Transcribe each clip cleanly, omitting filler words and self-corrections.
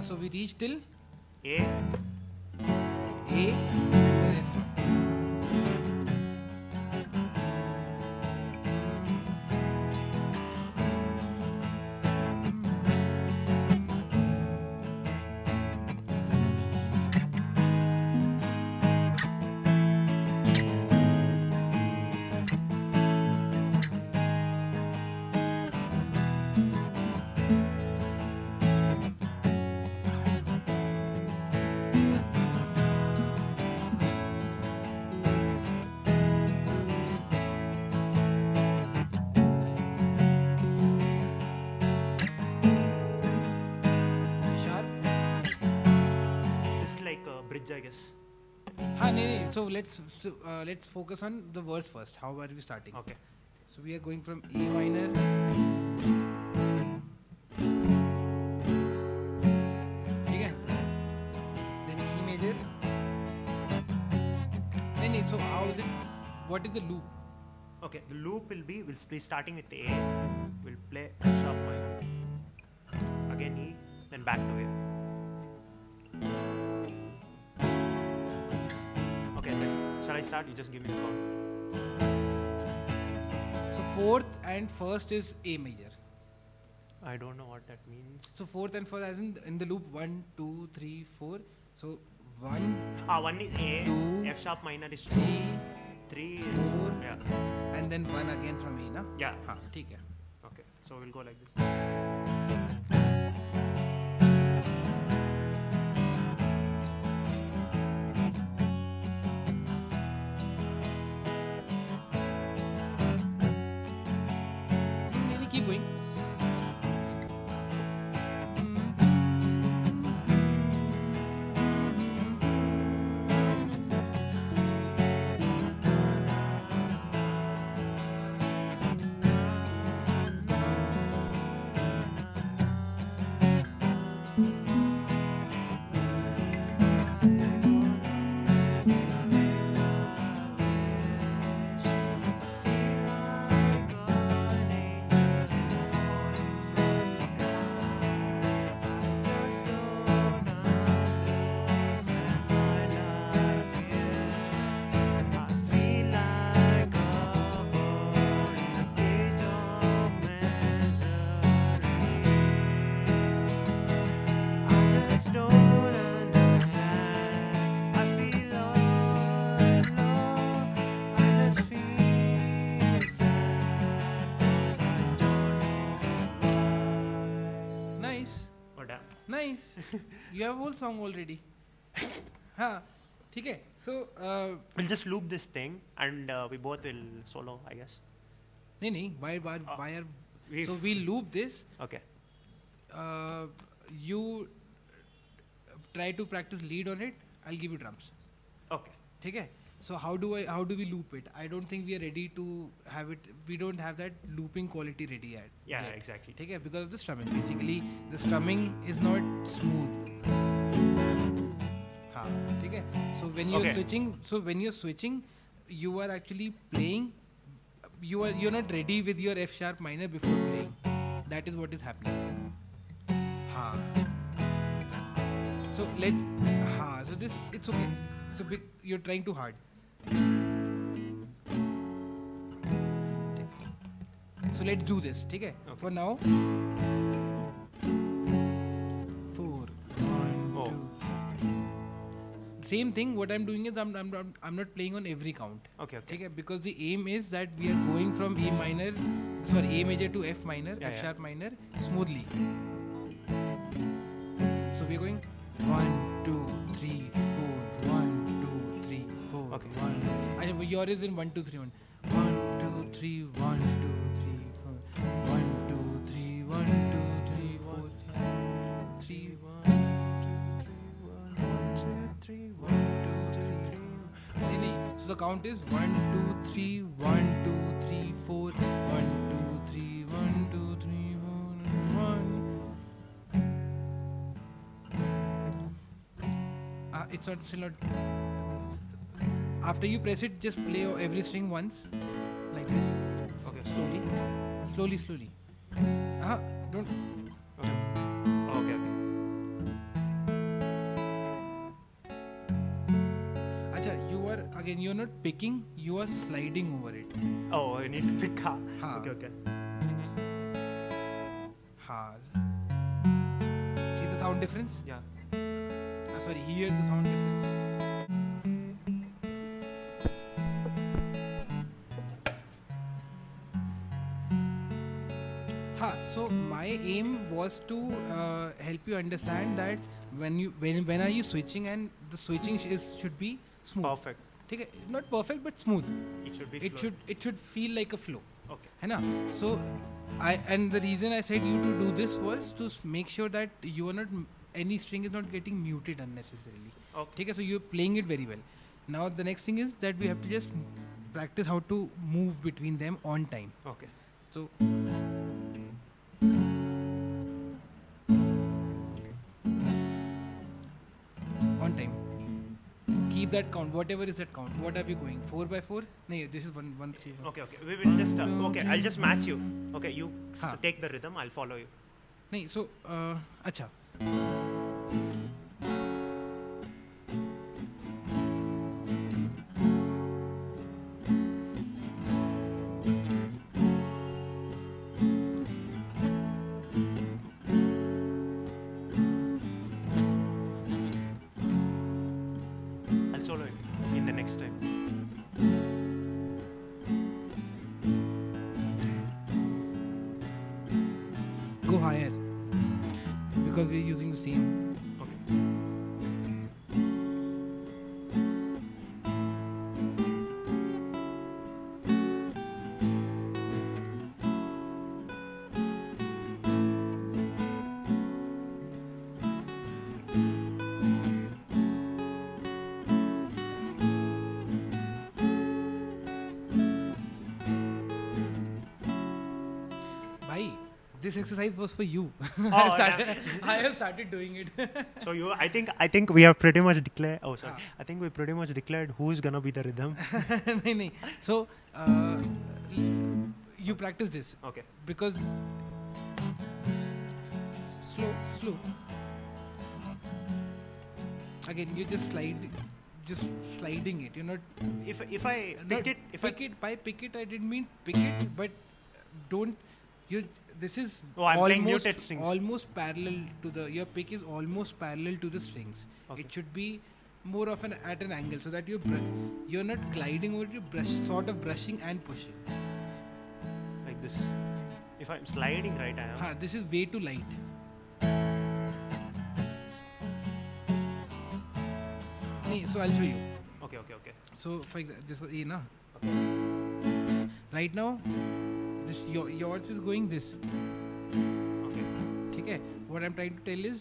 So we reach till A. A and then F. This is like a bridge, I guess. So let's focus on the verse first. How are we starting? Okay. So we are going from A minor. Okay. Then E major. So how is it? What is the loop? Okay, the loop will be, we'll be starting with A, we'll play F sharp minor, again E, then back to A. Okay, then shall I start? You just give me the chord. So fourth and first is A major. I don't know what that means. So fourth and first as in the loop 1, 2, 3, 4. So 1, One is A, 2, F sharp minor is 2, 3, 3 is 4, yeah. and then 1 again from A, na? Yeah. हाँ, ठीक है. Okay, so we'll go like this. Maybe keep going. Nice. You have whole song already. हाँ, ठीक है. So we'll just loop this thing and we both will solo, I guess. नहीं. Why are so we'll loop this. Okay. You try to practice lead on it. I'll give you drums. Okay. ठीक है. So how do we loop it? I don't think we are ready to have it. We don't have that looping quality ready yet. Yeah, exactly. ठीक है, because of the strumming. Basically, the strumming is not smooth. हाँ, ठीक है. So when you're switching, you are actually playing. You're not ready with your F sharp minor before playing. That is what is happening. हाँ. So it's okay. So you're trying too hard. So let's do this, ठीक है? Okay. For now, 4, 1, 2. Same thing. What I'm doing is I'm not playing on every count. Okay. ठीक है? Because the aim is that we are going from A major to F minor, F sharp minor smoothly. So we're going 1, 2, 3, 4, 1, 2, 3, 4. Okay. 1. Yours is in 1, 2, 3, 1. 1, 2, 3, 1, 2, 3, 4. 1, 2, 3, 1, 2, 3, 4. 3, 1, 2, 3, 1, 2, 3, 4. नहीं. So the count is 1, 2, 3, 1, 2, 3, 4. 1, 2, 3, 1, 2, 3, 4, 1. It's not still not. After you press it, just play every string once, like this. Okay. Slowly. Don't. Okay. again, you're not picking, you are sliding over it. Oh, I need to pick. Ha. Okay. Ha. See the sound difference? Yeah. Sorry, hear the sound difference. So my aim was to help you understand that when are you switching, and the switching should be smooth. Perfect. Okay, not perfect but smooth. It should be. It should feel like a flow. Okay. है ना? So the reason I said you to do this was to make sure that you are not, any string is not getting muted unnecessarily. Okay. Okay, so you're playing it very well. Now the next thing is that we have to just practice how to move between them on time. Okay. So on time. Keep that count. Whatever is that count. What are we going? 4x4? No, this is 1 1 3 1. Okay. We will just. Okay, I'll just match you. Okay, you Ha. take the rhythm. I'll follow you. नहीं, so अच्छा. I'll solo it in the next time. Go higher because we're using the same. Okay. Bhai, this exercise was for you. Oh, I have started doing it. So I think we have pretty much declared. Oh, sorry. Ha. I think we pretty much declared who's gonna be the rhythm. नहीं. So you practice this Okay. because slow. Again, you just sliding it. You're not. If I Not pick it, by pick it, I didn't mean pick it, but don't. This is Oh, I'm playing muted strings. almost parallel to your pick is almost parallel to the strings. Okay. It should be more of at an angle so that you're not gliding over it, sort of brushing and pushing. like this. If I'm sliding right, I am. This is way too light. So I'll show you. Okay. So for example, this was A na. Okay. Right now, this yours is going this. Okay. Okay. What I'm trying to tell is.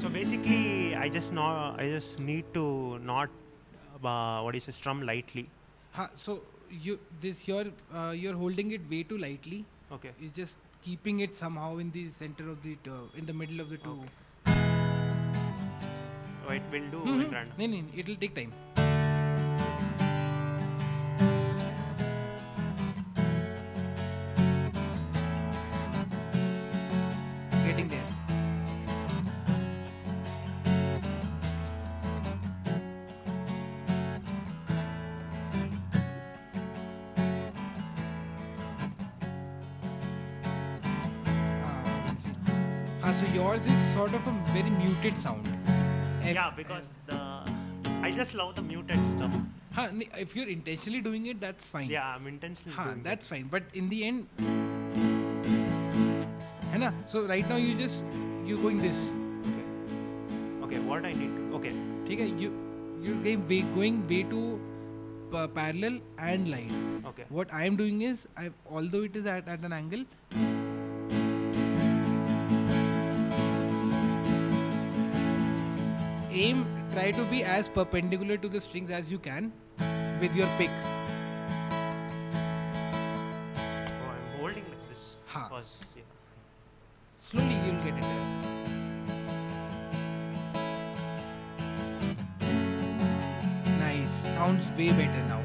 So basically, I just need to not strum lightly. So you're holding it way too lightly. Okay. You're just keeping it somehow in the center of the in the middle of the two. Oh, it will do in random. No, it'll take time. Getting there. So yours is sort of a very muted sound. Yeah, because I just love the muted stuff. If you're intentionally doing it, that's fine. Yeah, I'm intentionally doing That's fine. But in the end, है ना? So right now you're going this. that. Okay, what I need to. Okay. ठीक है? You're going way too parallel and line. Okay. What I am doing is, although it is at an angle, try to be as perpendicular to the strings as you can with your pick. Oh, I'm holding like this. Ha. Because, yeah. Slowly you'll get it there. Nice. Sounds way better now.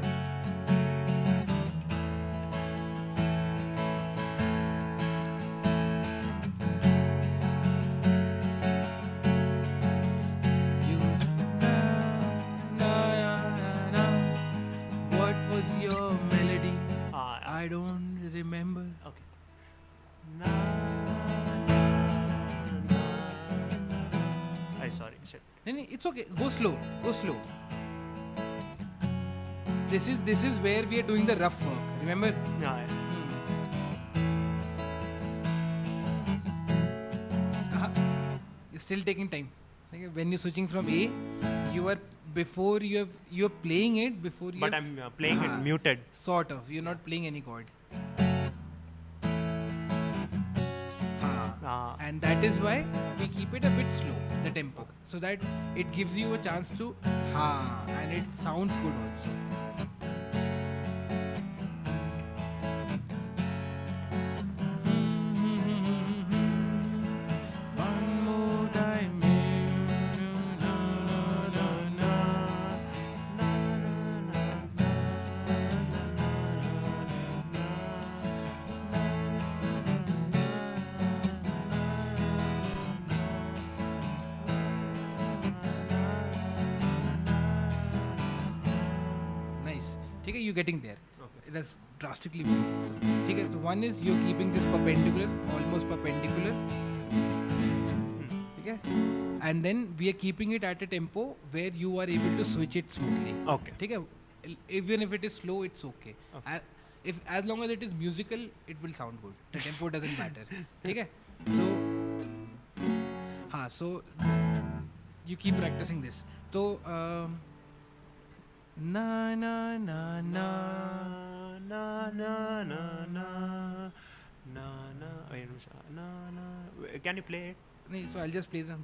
sorry. Shit. No, it's okay. Go slow. Go slow. This is where we are doing the rough work. Remember? Yeah. It's still taking time. Okay, when you're switching from A, you are before you're playing it before you. But I'm playing it muted. Sort of. You're not playing any chord. And that is why we keep it a bit slow, the tempo, so that it gives you a chance to and it sounds good also. One more time. Okay, you're getting there. Okay. It has drastically moved. Okay, the one is you're keeping this perpendicular, almost perpendicular. Okay, and then we are keeping it at a tempo where you are able to switch it smoothly. Okay. Okay, even if it is slow, it's okay. If as long as it is musical, it will sound good. The tempo doesn't matter. Okay, so you keep practicing this. So. Na na na na na na na na na. Can you play it? No, so I'll just play the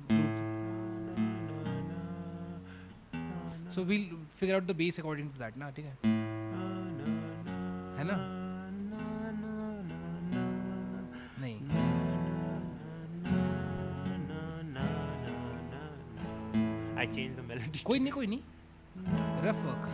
So we'll figure out the bass according to that, na? ठीक है? है ना? नहीं. I changed the melody. कोई नहीं. Rough work.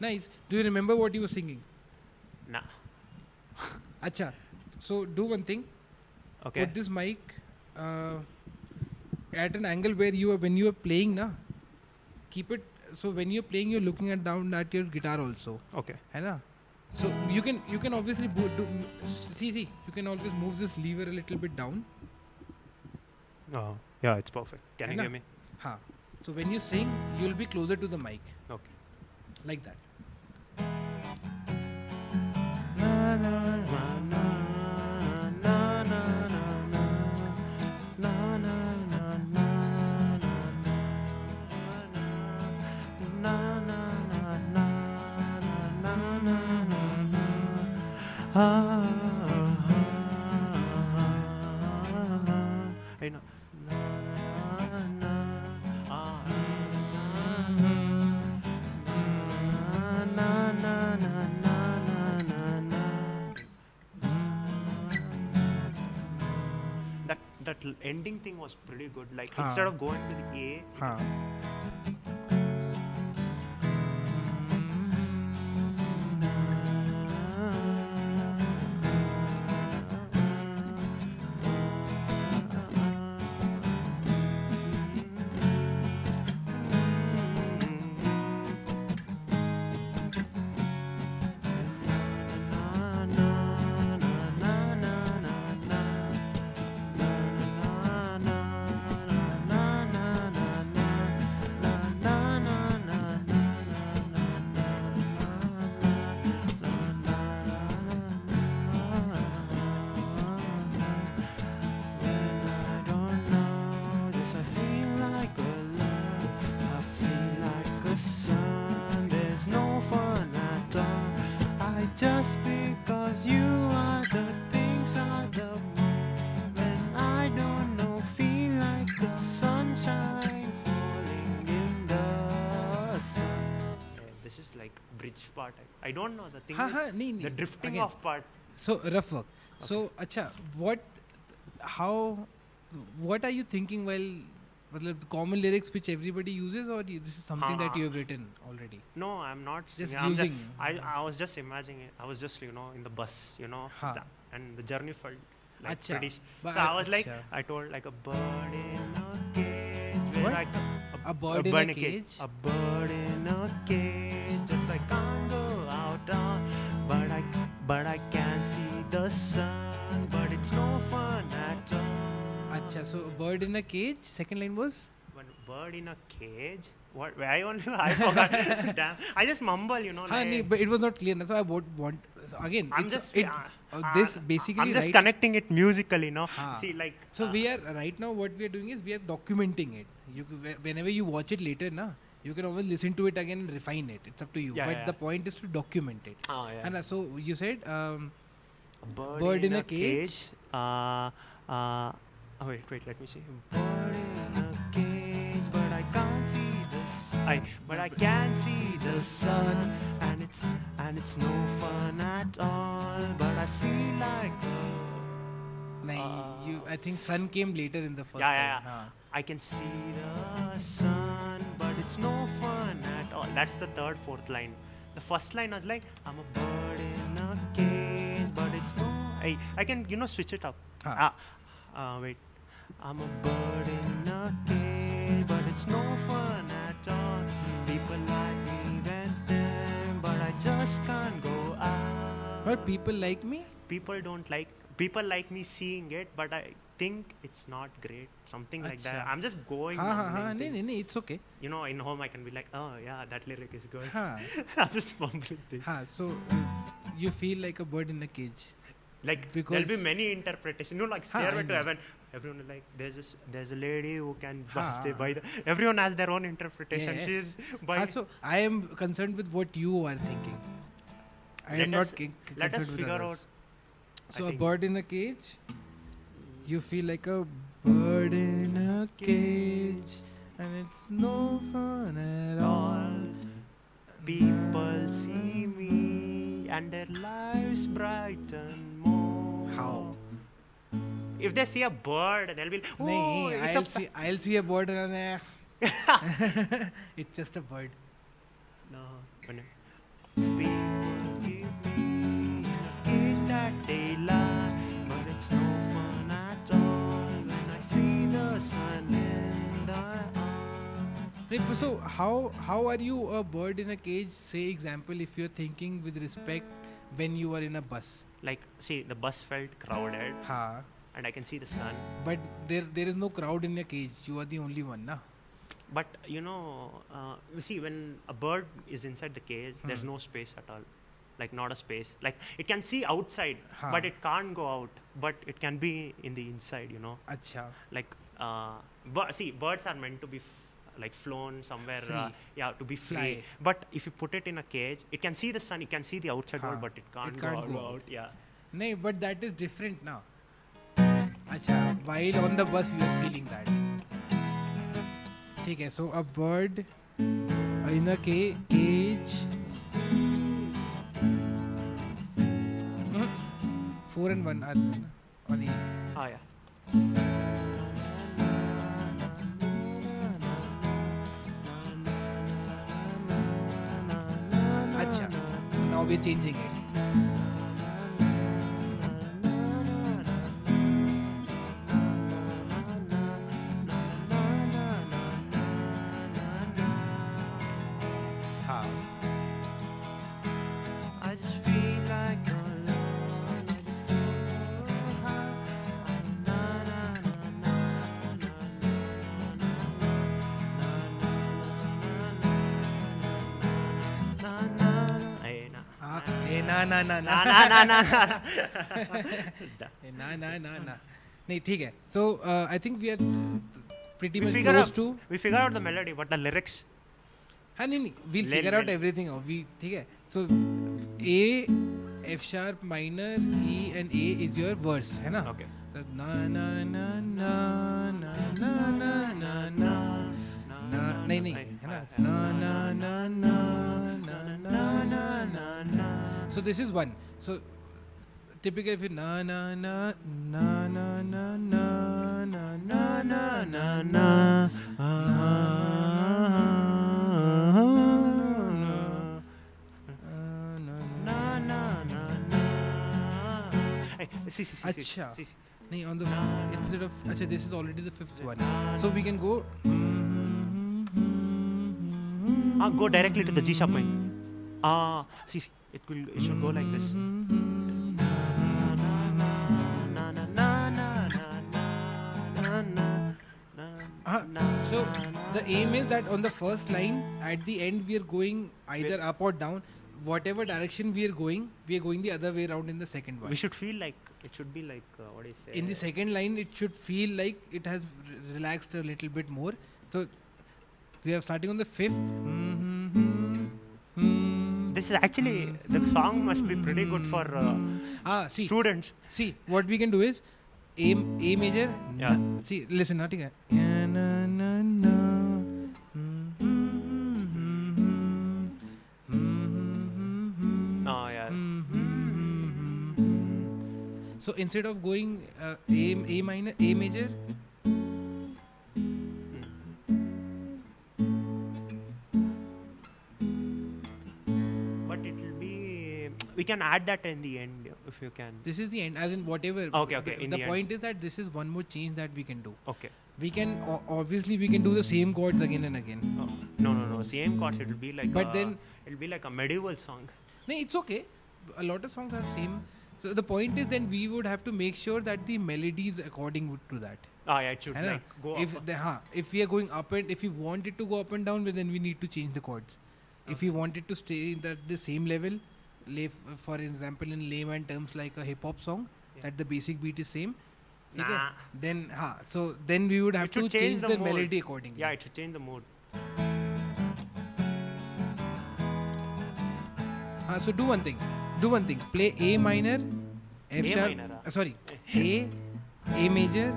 Nice. Do you remember what you were singing? Nah. Acha. So do one thing. Okay. Put this mic at an angle where when you are playing, na. Keep it so when you're playing, you're looking down at your guitar also. Okay. है ना? So you can obviously see you can always move this lever a little bit down. Oh, yeah, it's perfect. Can you hear me? Ha. So when you sing, you'll be closer to the mic. Okay. Like that. I know. Na, na, ah, na, na, na, na, na, na. That ending thing was pretty good. Like instead of going to the A, just because you are the things are the when I don't know, feel like the sunshine falling in the sun. This is like bridge part. I don't know the thing. Is the drifting again. Off part. So rough work. Okay. So acha, what are you thinking while common lyrics which everybody uses, or this is something that you have written already? No, I'm not just singing. using. I was just imagining it. I was just in the bus, and the journey felt like pretty. So I was like, I told like a bird in a cage. What? A bird in a cage? A bird in a cage. Just like can't go out, but I can see the sun. But it's no fun at all. Acha, so a bird in a cage. Second line was? One bird in a cage. What? I forgot. Damn. I just mumble, like, but it was not clear. So I want so again. This basically. I'm just connecting it musically, See, like. So we are right now. What we are doing is we are documenting it. Whenever you watch it later, you can always listen to it again and refine it. It's up to you. But the point is to document it. And so you said a bird in a cage. Wait, let me see. Bird in a cage, but I can't see the sun. But I can see the sun, and it's no fun at all. But I feel like. I think sun came later in the first time. Yeah. I can see the sun, but it's no fun at all. That's the third, fourth line. The first line was like, I'm a bird in a cage, but it's no. I can switch it up. Wait. I'm a bird in a cage, but it's no fun at all. People like me went there, but I just can't go out. But people like me? People like me seeing it, but I think it's not great. Something like that. I'm just going. No, it's okay. In home I can be like, oh yeah, that lyric is good. I'm just mumbling things. So you feel like a bird in a cage. Like there'll be many interpretations. Like Stairway to Heaven. Everyone is like, there's a lady who can stay by the. Everyone has their own interpretation. Yes. She's by. So I am concerned with what you are thinking. I am not concerned with Let us figure out. So a bird in a cage. You feel like a bird in a cage, and it's no fun at all. People see me, and their lives brighten more. How? If they see a bird, they'll be like, oh, I'll see a bird and it's just a bird. No. People give me a cage that they like, but it's no fun at all when I see the sun in the eye. So how are you a bird in a cage? Say example, if you're thinking with respect when you are in a bus. Like, see, the bus felt crowded. And I can see the sun. But there is no crowd in your cage. You are the only one, na? But you see, when a bird is inside the cage, there's no space at all. Like, not a space. Like, it can see outside, but it can't go out. But it can be in the inside, Acha. Like, birds are meant to be like flown somewhere. To be free. Fly. But if you put it in a cage, it can see the sun, it can see the outside world, but it can't go out. Yeah. No, but that is different now. अच्छा, while on the bus you are feeling that. ठीक है, so a bird in a cage. 4 and 1 are on E. Ah, yeah. अच्छा, now we're changing it. हाँ, I just feel like alone. I just feel high. Na na na na na na na. Hey, na. हाँ, ना Na na na na. ना नहीं ठीक है. So I think we are pretty We much figure close out. to. We figure out the melody, but the lyrics. हाँ नहीं we'll Let- figure out let- everything out. We ठीक है. So A, F sharp minor, E and A is your verse है ना? Okay. ना ना ना ना ना ना ना ना ना ना नहीं है ना? ना ना ना ना ना ना ना ना ना. So this is one. So typically if you na na na na na na na na na na na na See. अच्छा. See. नहीं on the instead of अच्छा this is already the fifth one. So we can go. Go directly to the G sharp minor. See. It should go like this. So the aim is that on the first line at the end we are going either up or down. Whatever direction we are going the other way around in the second one. We should feel like it should be like what do you say? In the second line it should feel like it has relaxed a little bit more. So we are starting on the fifth. This is actually the song must be pretty good for See students. see what we can do is A major. Yeah. See listen ना ठीक है. Na, na, na. Oh yeah. So instead of going A minor, A major, But it will be. We can add that in the end if you can. this is the end. As in whatever. Okay, in The the end. point is that this is one more change that we can do. Okay. We can obviously we can do the same chords again and again. Oh, no. Same chords. It will be like. But then- it'll be like a medieval song. No, it's okay. A lot of songs are same. So the point is then we would have to make sure that the melody is according to that. Yeah, it should है ना? like go if up. if we are going up and if we want it to go up and down, then we need to change the chords. If we want it to stay in the same level, for example in layman terms like a hip hop song, Yeah. that the basic beat is same, ठीक है? Nah. then we would have It should to change the mode. melody accordingly. Yeah, it should change the mood. So do one thing. Play A minor, F A sharp. minor, Sorry, A major,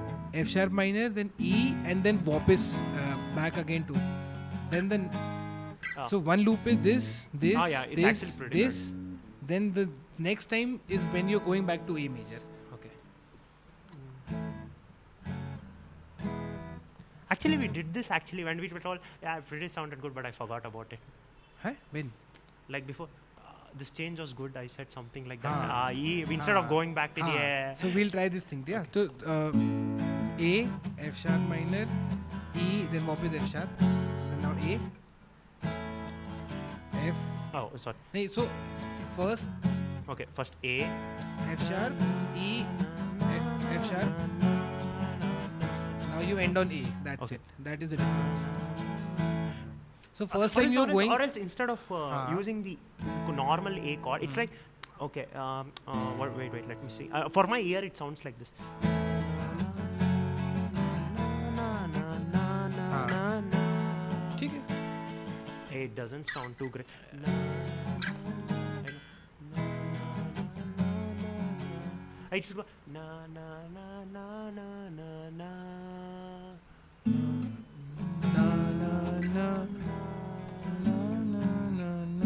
F sharp minor, then E, and then वापस back again to. Then so one loop is this, yeah, it's this, actually pretty this. Then the next time is when you're going back to A major. Okay. Actually, we did this when we were told, yeah, pretty sounded good, but I forgot about it. Huh? When? Like before, this change was good. I said something like that. Ah. E, instead of going back to the A. So we'll try this thing. Yeah. So A, F sharp minor, E, then वापस F sharp, and now A, F. Oh, sorry. नहीं, so first Okay, first A. F sharp, E, F sharp. Now you end on A. That's Okay. it. That is the difference. So first Or time else- you're or else- going. Or else instead of using the normal A chord, it's like, okay, wait, let me see. For my ear, it sounds like this. ठीक है. It doesn't sound too great. It should go na na na na na na na. Na na na na na na na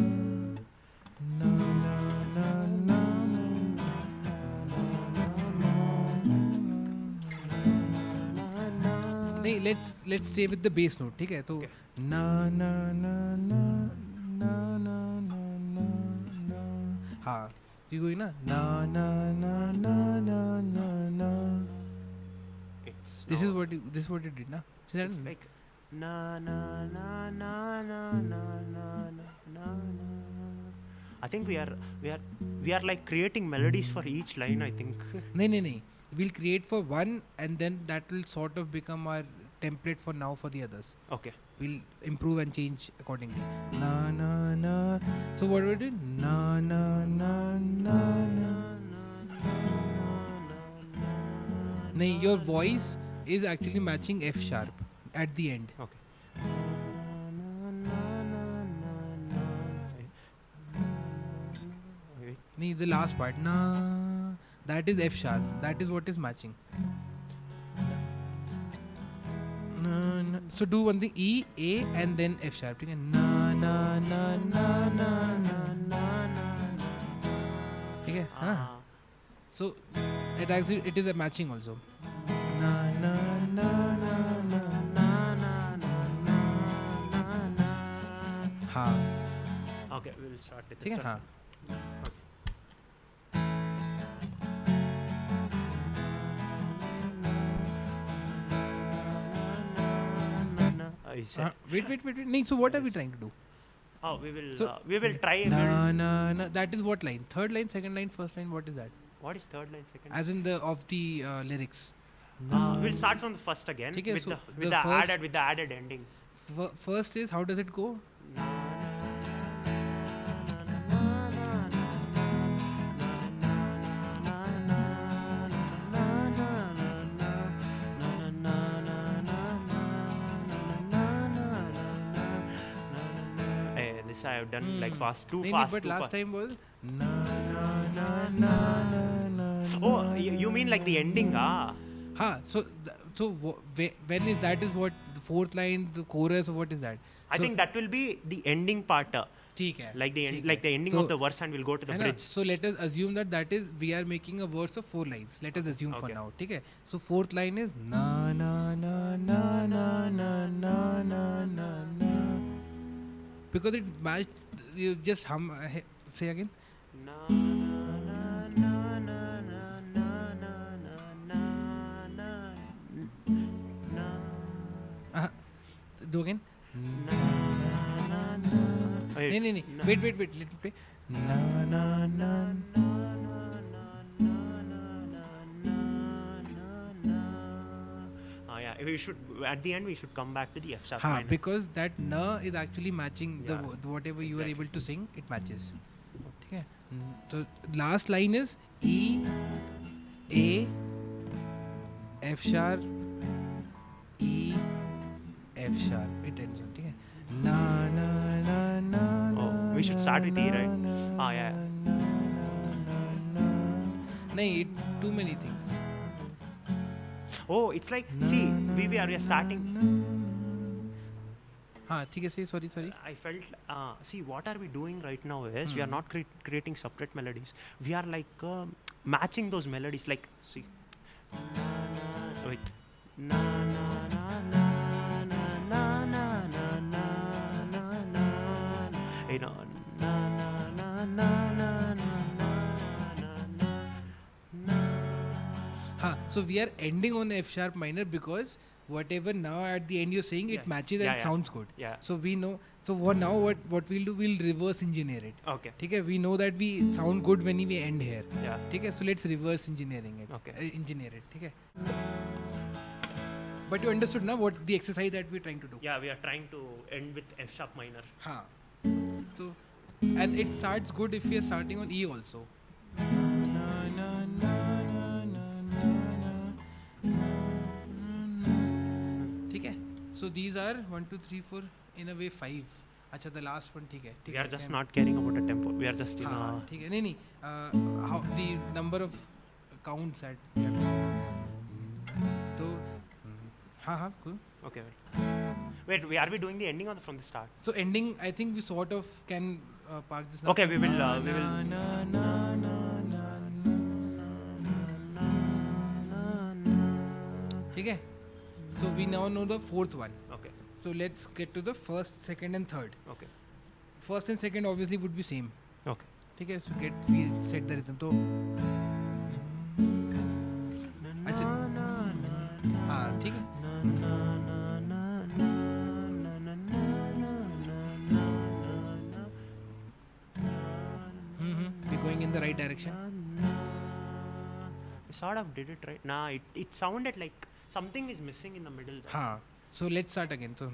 na na na नहीं let's stay with the bass note ठीक है तो ना ना ना ना ना ना ना ना ना हाँ तो ये ना ना ना ना ना ना ना ना this is what you did na it's like na na na na na na na na na. I think we are like creating melodies for each line. I think. नहीं we'll create for one and then that will sort of become our template for now for the others. Okay. We'll improve and change accordingly. Na na na. So what we do? Na na na na na. No, your voice is actually matching F sharp at the end. Okay. No, the last part. Na. That is F sharp. That is what is matching. Na, na. So do one thing E, A and then F sharp. Okay? Na na na na na na na na. Okay? So it is a matching also. Na na na na na na na na na. Ha. Okay, we will start with ठीक this. है हाँ. Wait. नहीं, so what are we trying to do? Oh, we will try. Na. That is what line? Third line, second line, first line. What is that? What is third line, second? As in the lyrics. We'll start from the first again Okay, with so the added ending. First is how does it go? This I have done like fast, too Maybe, fast. but too last fast. time was na na na na na na. Oh, you mean like the ending? Ha. So when is that? Is what the fourth line, the chorus, or what is that? I think that will be the ending part. ठीक है. Like the ending of the verse, and we'll go to the bridge. So let us assume that is we are making a verse of 4 lines. Let us assume for now. ठीक है. So fourth line is na na na na na na na na na na. Because it matched. You just hum. Say again. Na na na na na na na na na na na. Do again. Na na na. नहीं. Wait. Let me play. Na na na na. Yeah. We should at the end we should come back to the F sharp हाँ, minor. because that na is actually matching the whatever you are exactly. able to sing, it matches. ठीक है. So last line is E, A, F sharp, E, F sharp. It ends on. ठीक है. Na na na na. Oh, we should start with E, right? Yeah. नहीं, too many things. Oh, it's like see we are starting. हाँ ठीक है सही. Sorry. I felt see what are we doing right now is we are not creating separate melodies. We are like matching those melodies. Like see, wait, na na na na na na na na na na na, you know, na na na na na na na na. हाँ, so we are ending on F sharp minor because whatever now at the end you're saying it matches and sounds good. Yeah. So we know. So what we'll do, we'll reverse engineer it. Okay. ठीक है. We know that we sound good when we end here. Yeah. ठीक है. So let's reverse engineering it. Okay. Engineer it. ठीक है. But you understood now what the exercise that we're trying to do. Yeah, we are trying to end with F sharp minor. हाँ. So and it starts good if we are starting on E also. ठीक है. So these are 1, 2, 3, 4 in a way 5. अच्छा the last one ठीक है. We are just not caring about the tempo. We are just हाँ ठीक है. नहीं how the number of counts that we have to. So, cool. Okay, wait. Are we doing the ending or from the start? So ending, I think we sort of can park this now. Okay, we will. Okay. So we now know the fourth one. Okay. So let's get to the first, second, and third. Okay. First and second obviously would be same. Okay. Okay. So set the rhythm. So. अच्छा. हाँ ठीक है. We're going in the right direction. We sort of did it right. Nah, it sounded like something is missing in the middle. हाँ. So let's start again. So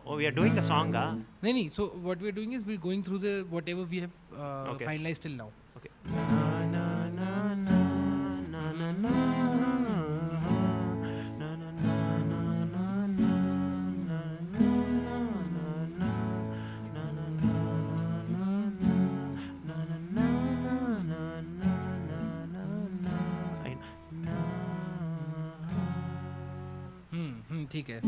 oh, we are doing the song, No. So what we are doing is we're going through the whatever we have finalized till now. Okay. ठीक है.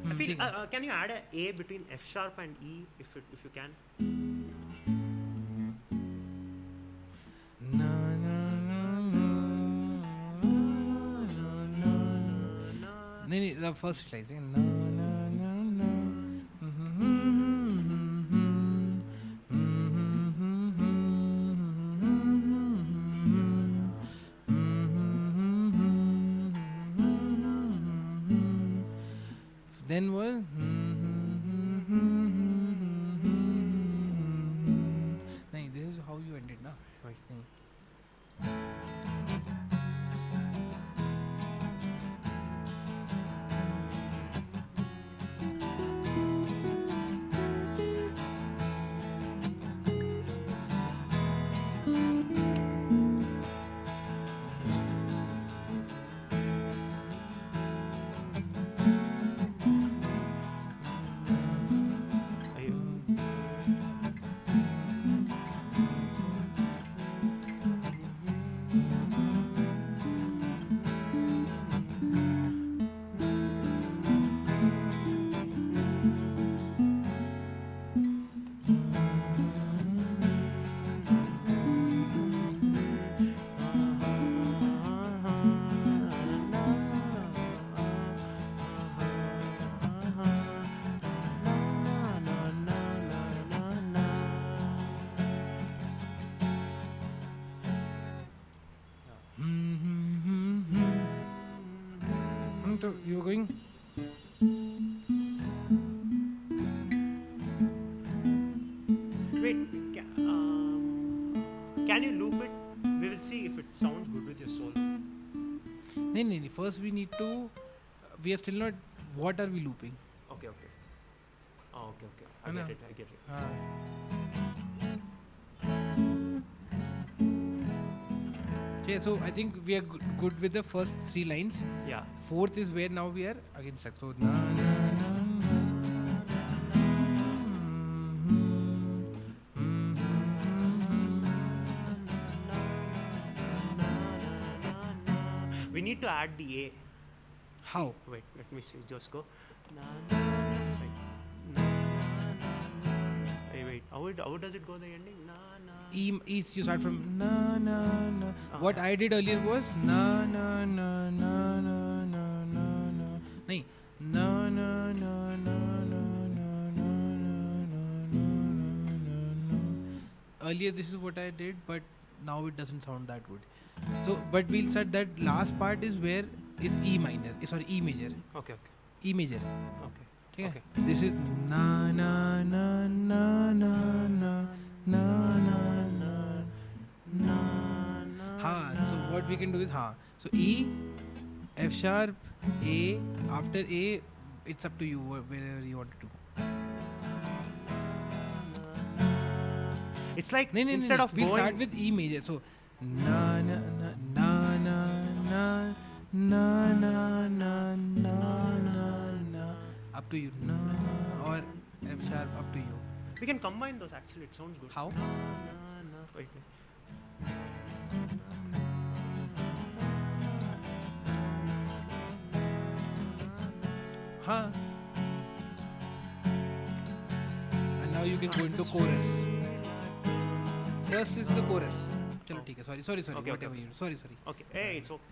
I feel, can you add a between F sharp and E if you can? नहीं the first line. Then was this is how you ended, na? Right. So you're going. Wait, can you loop it? We will see if it sounds good with your soul. No. First we need to. We are still not. What are we looping? Okay. Oh, okay. I get it. Okay, so I think we are good with the first three lines. Yeah. Fourth is where now we are again stuck. So we need to add the A. how? Wait, let me see. Just go. Wait. How does it go? The ending. E, you start from na na na. What I did earlier was na na na na na na na na. Nahi. Na na na na na na na na na. Earlier this is what I did, but now it doesn't sound that good. So, but we'll start that last part is where is E minor. Sorry, E major. Okay. E major. Okay. This is na na na na na na na na na. Ha. So what we can do is ha. So E, F sharp, A. After A, it's up to you wherever you want to go. It's like No. instead of we'll going. start with E major. So na na na na na na na na na na na. Up to you. Na or F sharp, up to you. We can combine those actually, it sounds good. How? Wait. Huh? And now you can go into chorus. First is the chorus. Chalo, theek hai. Sorry. Okay, Whatever okay. you. Sorry. Okay. Hey, it's okay.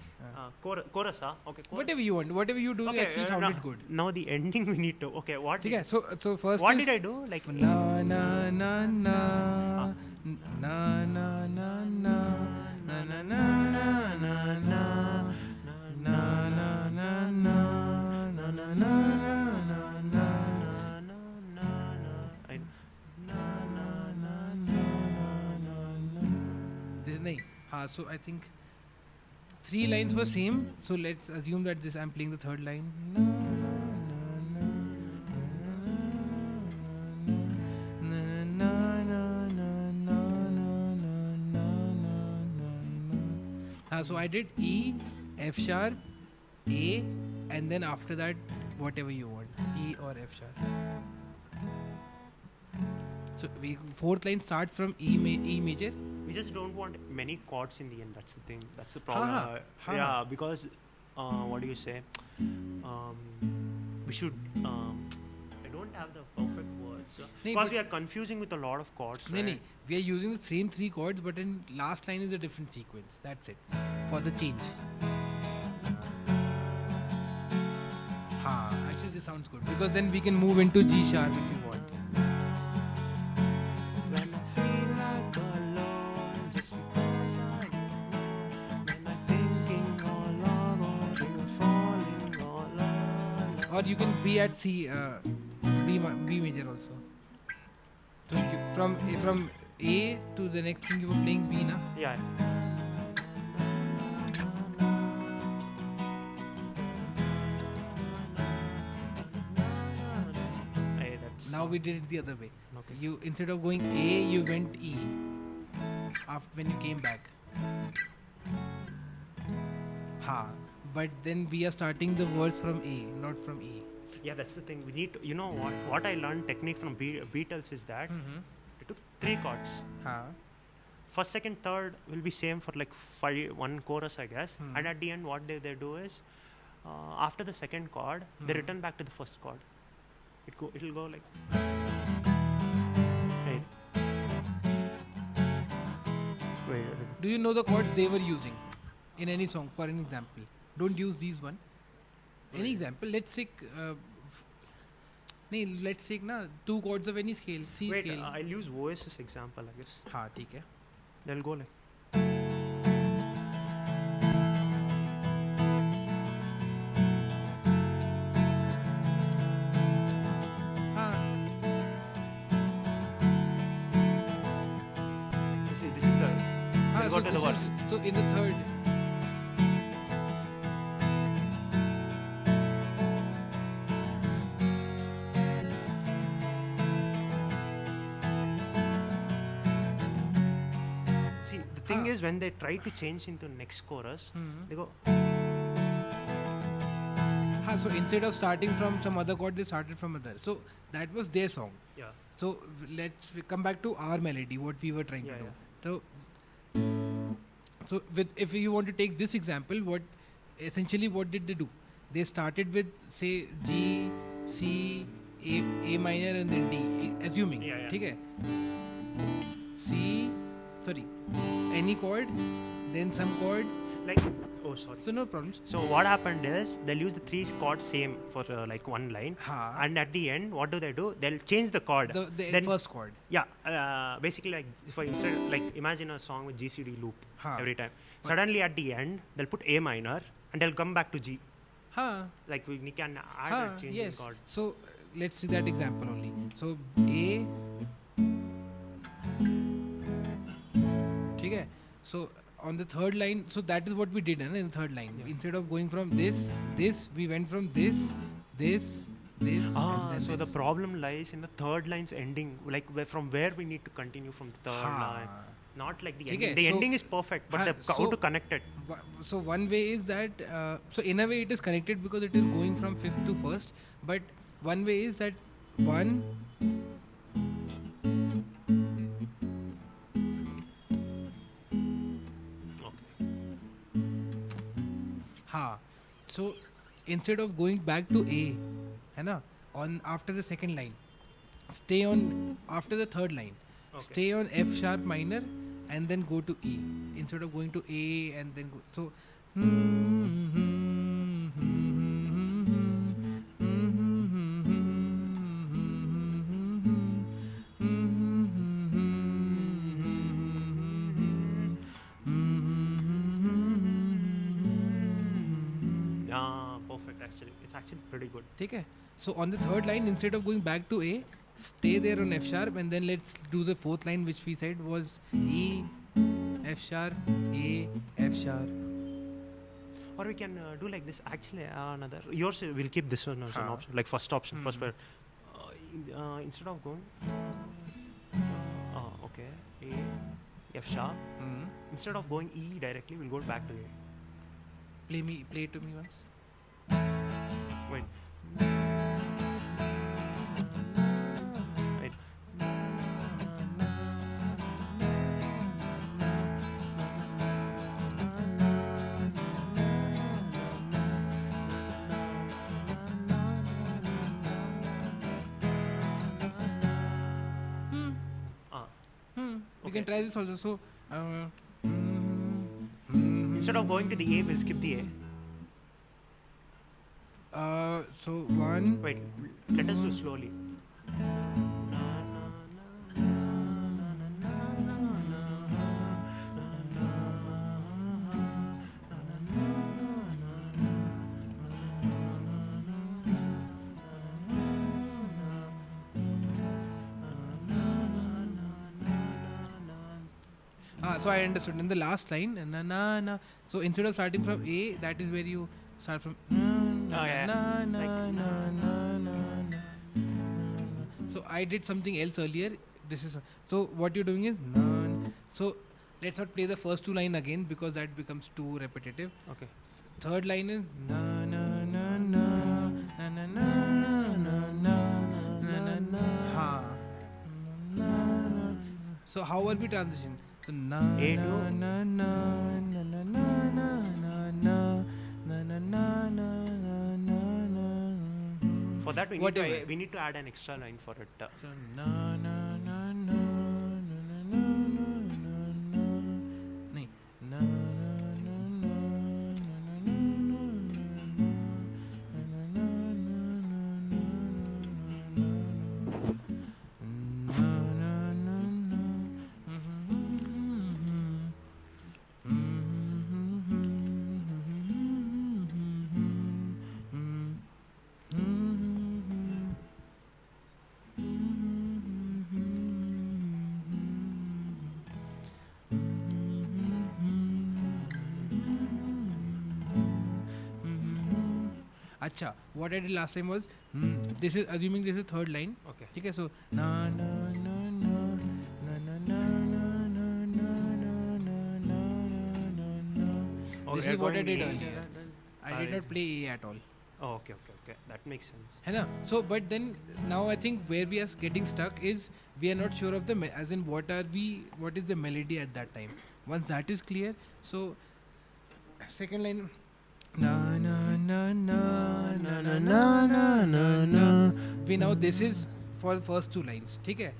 Chorus, huh? Okay. Chorus. Whatever you want. Whatever you do actually sounded good. Now the ending we need to. Okay, what? Okay, so first What is did I do? Like na na na na na na na na na na na na na na na na na. This nahi. So I think 3 lines were same. So let's assume that this I'm playing the third line. So I did E, F sharp, A, and then after that whatever you want, E or F sharp. So fourth line starts from E major. we just don't want many chords in the end. That's the thing. That's the problem. Yeah, because what do you say? We should. I don't have the perfect words because we are confusing with a lot of chords. Right? We are using the same 3 chords, but in last line is a different sequence. That's it for the change. Actually this sounds good because then we can move into G sharp if you want. When I feel like alone, just because I know, when I'm thinking all alone, you're falling all alone. Or you can be at C, B major also. So you, from A to the next thing you were playing B, na? Yeah. Now we did it the other way. Okay. You instead of going A, you went E. After when you came back. But then we are starting the words from A, not from E. Yeah, that's the thing. We need to. You know what I learned technique from Beatles is that they took 3 chords. First, second, third will be same for like 1 chorus, I guess. And at the end, what they do is, after the second chord, they return back to the first chord. It'll go like. Wait. Do you know the chords they were using in any song? For an example, don't use these one. Any example? Let's take. Let's take 2 chords of any scale. C scale. I'll use Oasis example, I guess. ठीक है. They'll go like. This is the. We'll go to the verse. So in the third. See, the thing is when they try to change into next chorus, they go. So instead of starting from some other chord, they started from other. So that was their song. Yeah. So let's come back to our melody, what we were trying to do. So if you want to take this example, what did they do? They started with say G, C, A minor and then D, assuming. Okay? C, any chord, then some chord. Like, oh sorry. So no problems. So what happened is they'll use the 3 chords same for like 1 line, and at the end, what do? They'll change the chord. The first chord. Yeah, basically like if I instead like imagine a song with GCD loop every time. Suddenly at the end they'll put A minor and they'll come back to G. Like we can add a change in chord. So let's see that example only. So A. Okay. So on the third line, so that is what we did in the third line. Instead of going from this, we went from this, and then so this. the problem lies in the third line's ending, like from where we need to continue from the third line. Not like the ending. The ending is perfect, but how to connect it? So one way is that, so in a way it is connected because it is going from 5th to 1st, but one way is that 1, Okay. हाँ. So instead of going back to A, है ना, on after the second line, stay on after the third line. Okay. Stay on F sharp minor and then go to E instead of going to A and then go. So. Yeah, perfect. Actually, it's actually pretty good. ठीक है. So on the third line, instead of going back to A, stay there on F sharp and then let's do the fourth line, which we said was E, F sharp, A, F sharp. Or we can do like this. Actually, another. Yours, we'll keep this one as an Huh. option, like first option, first pair. Instead of going. Okay. A, F sharp. Instead of going E directly, we'll go back to A. Play it to me once. Wait. Wait. We can try this also. So. Instead of going to the A, we'll skip the A. So one. Wait, let us do slowly. So I understood. In the last line, na na na. So instead of starting from A, that is where you start from. Na, yeah. na, na, Like- na, na, na, na. So I did something else earlier. This is so what you're doing is na, na. So let's not play the first two line again because that becomes too repetitive. Okay. Third line is na na na na na na na na na na na na. Ha. Na, na. So how will we transition? So na A na to- na na na na na na na na na na na na na na. For that, Whatever. we need to add an extra line for it. So na na na na na na na na na. नहीं na na na na na na na na na अच्छा, what I did last time was this is assuming this is third line. Okay. ठीक है, so na na na na na na na na na na na na na na na. Oh, This we are is what I going did A. earlier. I did not play A at all. Oh, okay. That makes sense. है ना? So but then now I think where we are getting stuck is we are not sure of the as in what is the melody at that time. Once that is clear, so second line na na na na na na na na na na. We now this is for the first two lines. ठीक है?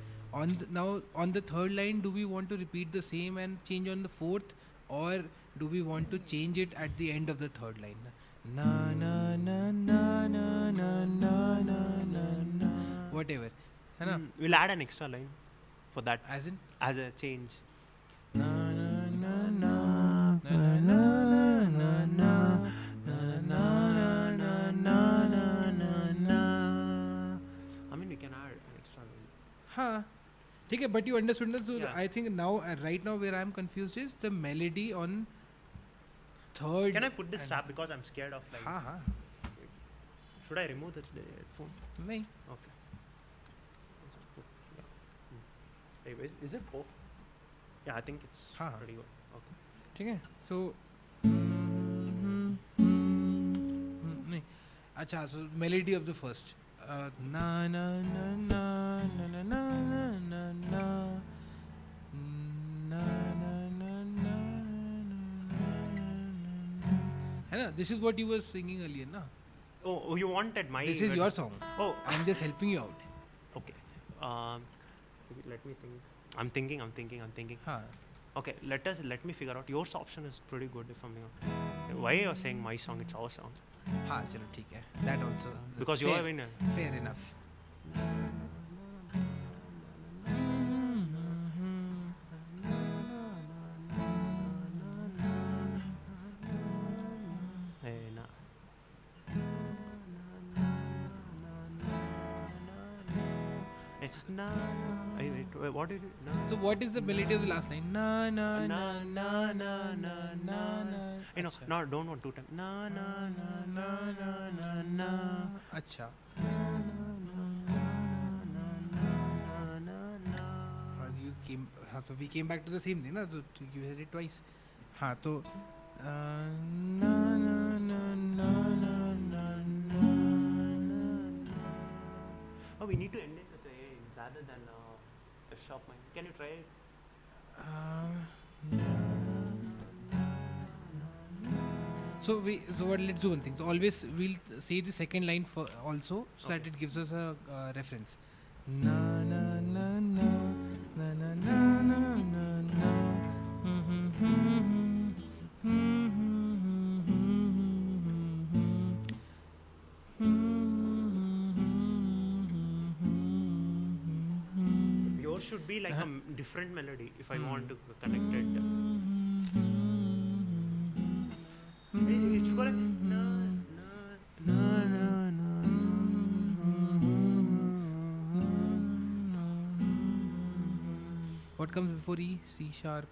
Now on the third line, do we want to repeat the same and change on the fourth, or do we want to change it at the end of the third line? Na na na na na na na na na na. Whatever. है ना? We'll add an extra line for that As in as a change. na na na na na na na na na na na na na na na. I mean, we can add an extra line. हाँ, ठीक है, but you understood that. So Yeah. I think now, right now, where I'm confused is the melody on third. Can I put this and- tab because I'm scared of like. हाँ हाँ, Should I remove this headphone? नहीं. Okay. Yeah. Hey, is it oh? Yeah, I think it's हाँ. pretty good. Okay. ठीक है, so नहीं. अच्छा, so melody of the first. Na na na na na na na na na na na na na. है ना? This is what you were singing earlier, na? Oh, you wanted my. This is your song. Oh, I'm just helping you out. okay. Let me think. I'm thinking. हाँ. Okay, let me figure out. Your option is pretty good if I'm being honest. Why you're saying my song? It's our song. हाँ चलो ठीक है. That also. Because you are a winner. Fair enough. Hey, nah. It's na. Wait, what did you? Na. So what is the melody of the last line? Na na na Na na na na na na. I know. No, don't want two times. Na na na na na na na. अच्छा. You came. हाँ, so we came back to the same thing, ना? So you said it twice. हाँ तो na na na na na na na. Oh, we need to end it with a rather than a sharp mind. Can you try it? So what, let's do one thing. So always we'll say the second line for also, so that it gives us a reference. Na na na na na na na na na na. Yours should be like a different melody if I want to connect it. It should go like na na na na na. What comes before E? C sharp.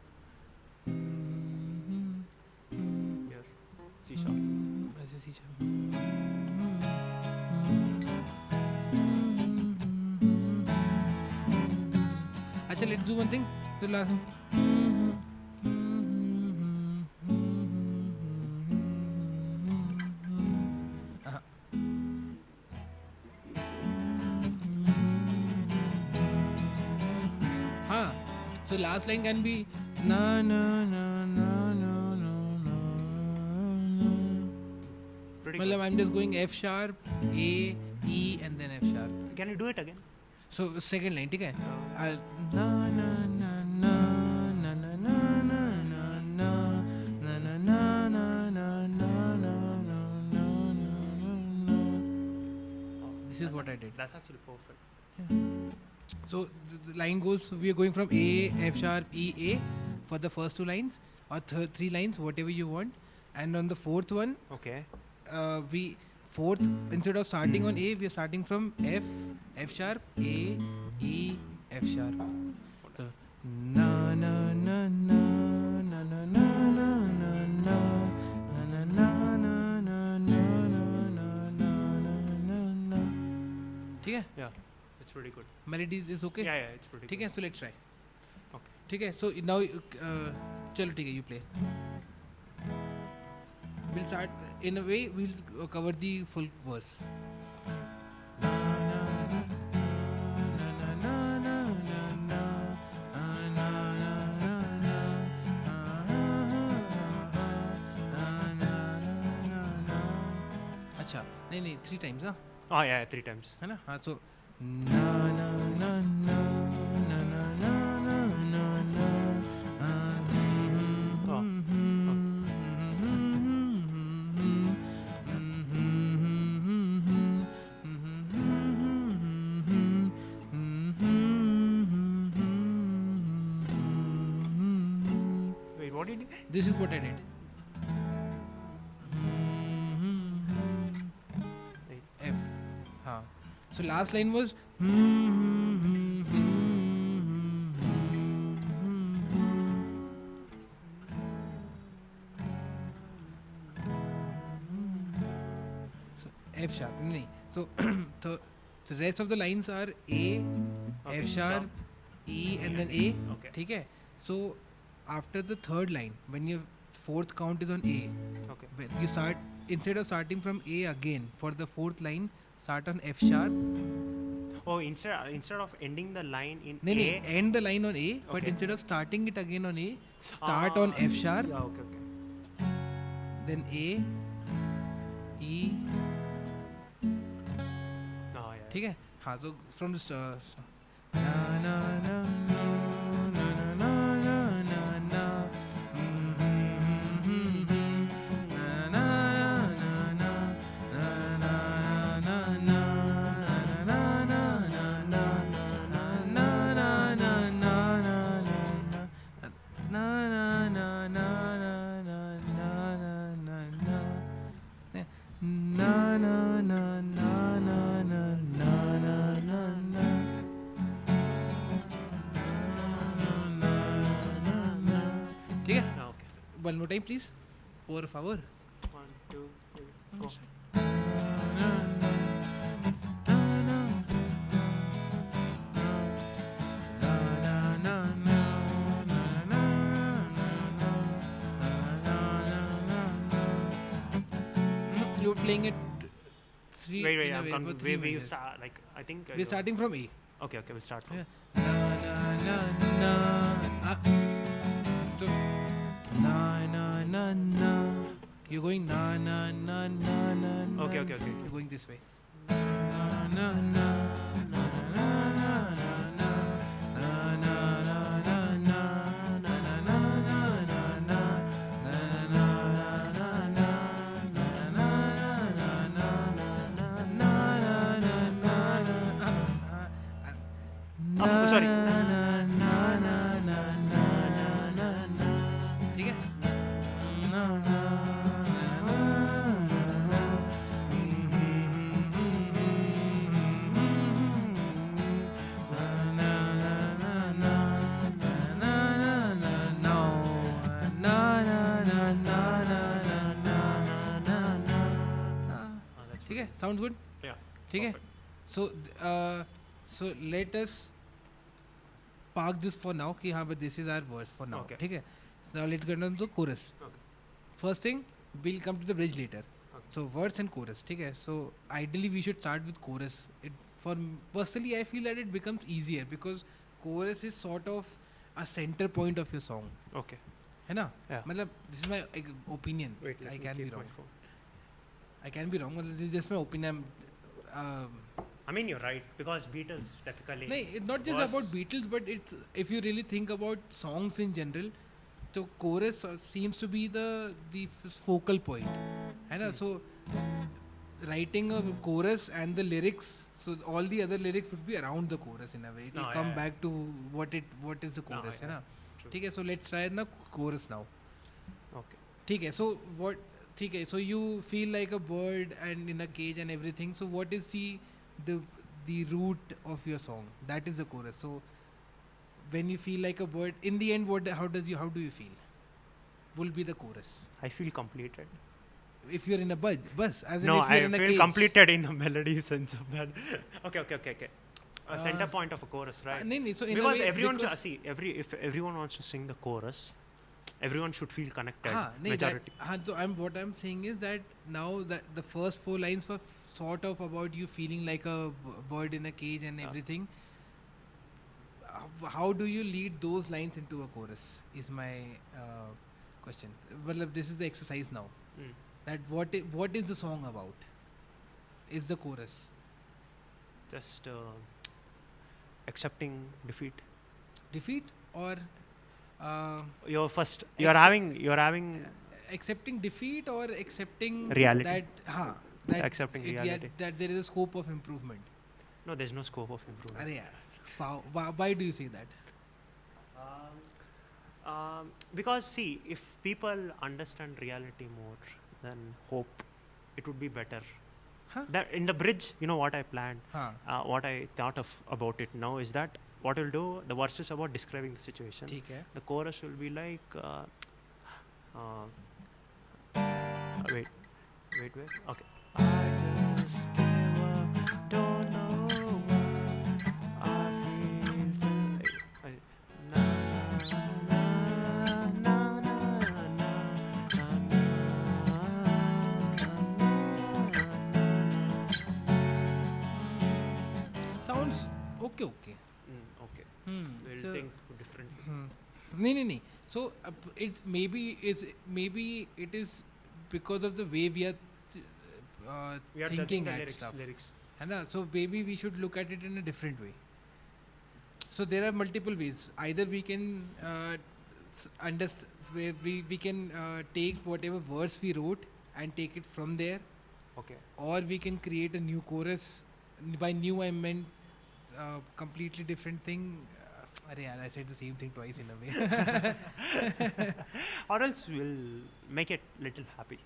Here, C sharp. ऐसे C sharp. अच्छा, let's do one thing. The last one. हाँ. So last line can be na na na na na na na. Pretty Well, good. I'm just going F sharp, A, E, and then F sharp. Can you do it again? So second line, ठीक है? I'll na na na na na na na na na na na na na na na na na na. This is what I did. That's actually perfect. So the line goes. So we are going from A, F sharp, E, A for the first two lines, or three lines, whatever you want. And on the fourth one, Okay. we fourth, instead of starting on A, we are starting from F, F sharp, A, E, F sharp. So na na na na na na na na na na na na na na na na na. ठीक है? Yeah, it's pretty good. Melody is okay? Yeah, it's pretty ठीक good. है, so let's try. Okay. ठीक है, so now चलो ठीक है, you play. We'll start in a way. We'll cover the full verse. अच्छा, नहीं 3 times ना, Oh yeah, 3 times. है ना? हाँ, so na na na na na na na na na na. Oh. Wait, what did you? This is what I did. F. हाँ. So last line was. So F sharp. नहीं. So the rest of the lines are A, Okay, F sharp, E, and then A. Okay. ठीक है? So after the third line, when your fourth count is on A, Okay. when you start, instead of starting from A again for the fourth line, start on F sharp, Oh, instead of ending the line in No, A. end the line on A, but Okay. instead of starting it again on A, start on F sharp, Yeah, okay. then A, E. Oh, yeah. ठीक है? हाँ, so from the na na na na na na na na na na na na ठीक है? Okay. One more time, please. Por favor. 1, 2, 3, 4. You're playing it three. Wait, in a way, for three measures. like I think We're starting from A. Okay, we'll start from. Yeah. Na na na na. So, na na na na. You're going na na na na na. Okay. You're going this way. Na na na. Na na na na na. Na na na na na. Na na na na na na. Na na na na na. Na na na na na. Na na na na na. Oh, sorry. ठीक है? ठीक है? Sounds good? Yeah. ठीक है? Perfect. So let us park this for now कि हाँ but this is our verse for now. Okay. ठीक है? Now let's get on to chorus. Okay. First thing, we'll come to the bridge later. Okay. So verse and chorus. ठीक है? So ideally we should start with chorus. Personally I feel that it becomes easier because chorus is sort of a center point of your song. Okay. है ना? Yeah. मतलब this is my opinion. Wait, let I me can be keep my wrong. phone. I can be wrong. This is just my opinion. I mean, you're right because Beatles typically. No, it's not just about Beatles, but it's if you really think about songs in general, so chorus seems to be the focal point, है ना? So writing a chorus and the lyrics, so all the other lyrics would be around the chorus in a way. It will come back to what is the chorus, है ना? ठीक है? So let's try ना chorus now. Okay. ठीक है? So what? ठीक है? So you feel like a bird and in a cage and everything. So what is the root of your song? That is the chorus. So when you feel like a bird, in the end, how do you feel? Will be the chorus. I feel completed. If you're in a bus, as in No, if you're I in a feel cage. completed in the melody sense of that. Okay. A center point of a chorus, right? No, so in because a way, everyone because if everyone wants to sing the chorus, everyone should feel connected. Majority. So what I'm saying is that now that the first 4 lines were sort of about you feeling like a bird in a cage and everything. How do you lead those lines into a chorus? Is my question. Well, this is the exercise now. That what is the song about? Is the chorus just accepting defeat? Defeat or You're having accepting defeat or accepting reality. that Accepting reality. that there is a scope of improvement. No, there's no scope of improvement. Arey yaar, why do you say that? Because see, if people understand reality more than hope, it would be better. That in the bridge, you know what I planned, what I thought of about it now is that what we'll do, the verse is about describing the situation. ठीक है. The chorus will be like, wait, okay. I just gave up, don't know why I feel so, na, na, na, na, Sounds okay. Okay. Hmm. We'll So, think differently. no. So it maybe it is because of the way we are We are thinking judging the at stuff. lyrics. So maybe we should look at it in a different way. So there are multiple ways. Either we can understand, we can take whatever verse we wrote and take it from there, Okay. or we can create a new chorus. By new I meant completely different thing. I said the same thing twice in a way. Or else we'll make it little happy.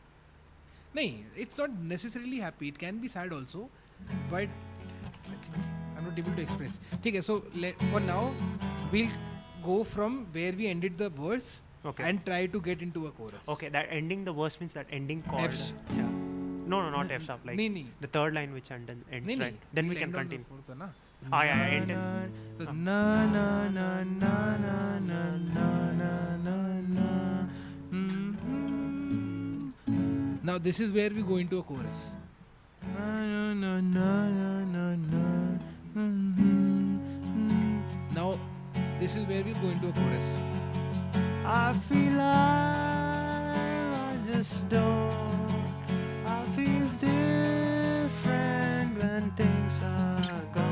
No, it's not necessarily happy. It can be sad also, but I think I'm not able to express. Okay, so for now, we'll go from where we ended the verse Okay. and try to get into a chorus. Okay, that ending the verse means that ending chord. F sharp. Yeah. No, not F sharp. Like Nee. the third line which ends Nee, right. Then we we'll can end on the continue. fourth one, na? End So, Ah. na na na na na na na na na na. Now this is where we go into a chorus. Na na na na na na. Now this is where we go into a chorus. I feel I just don't. I feel different when things are gone.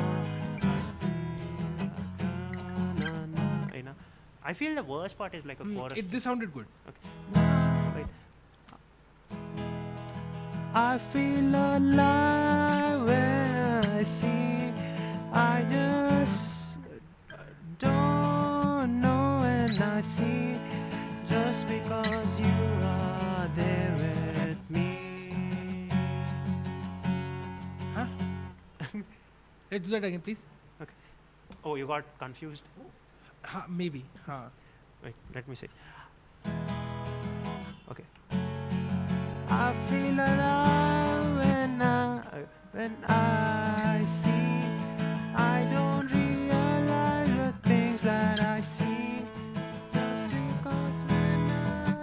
I feel the worst part is like a chorus. This sounded good. Wait. I feel alive when I see. I just don't know when I see. Just because you are there with me. Huh? Let's do that again, please. Okay. Oh, you got confused? Maybe. Wait, let me see. Okay. I feel alive when I see. I don't realize the things that I see. Just because when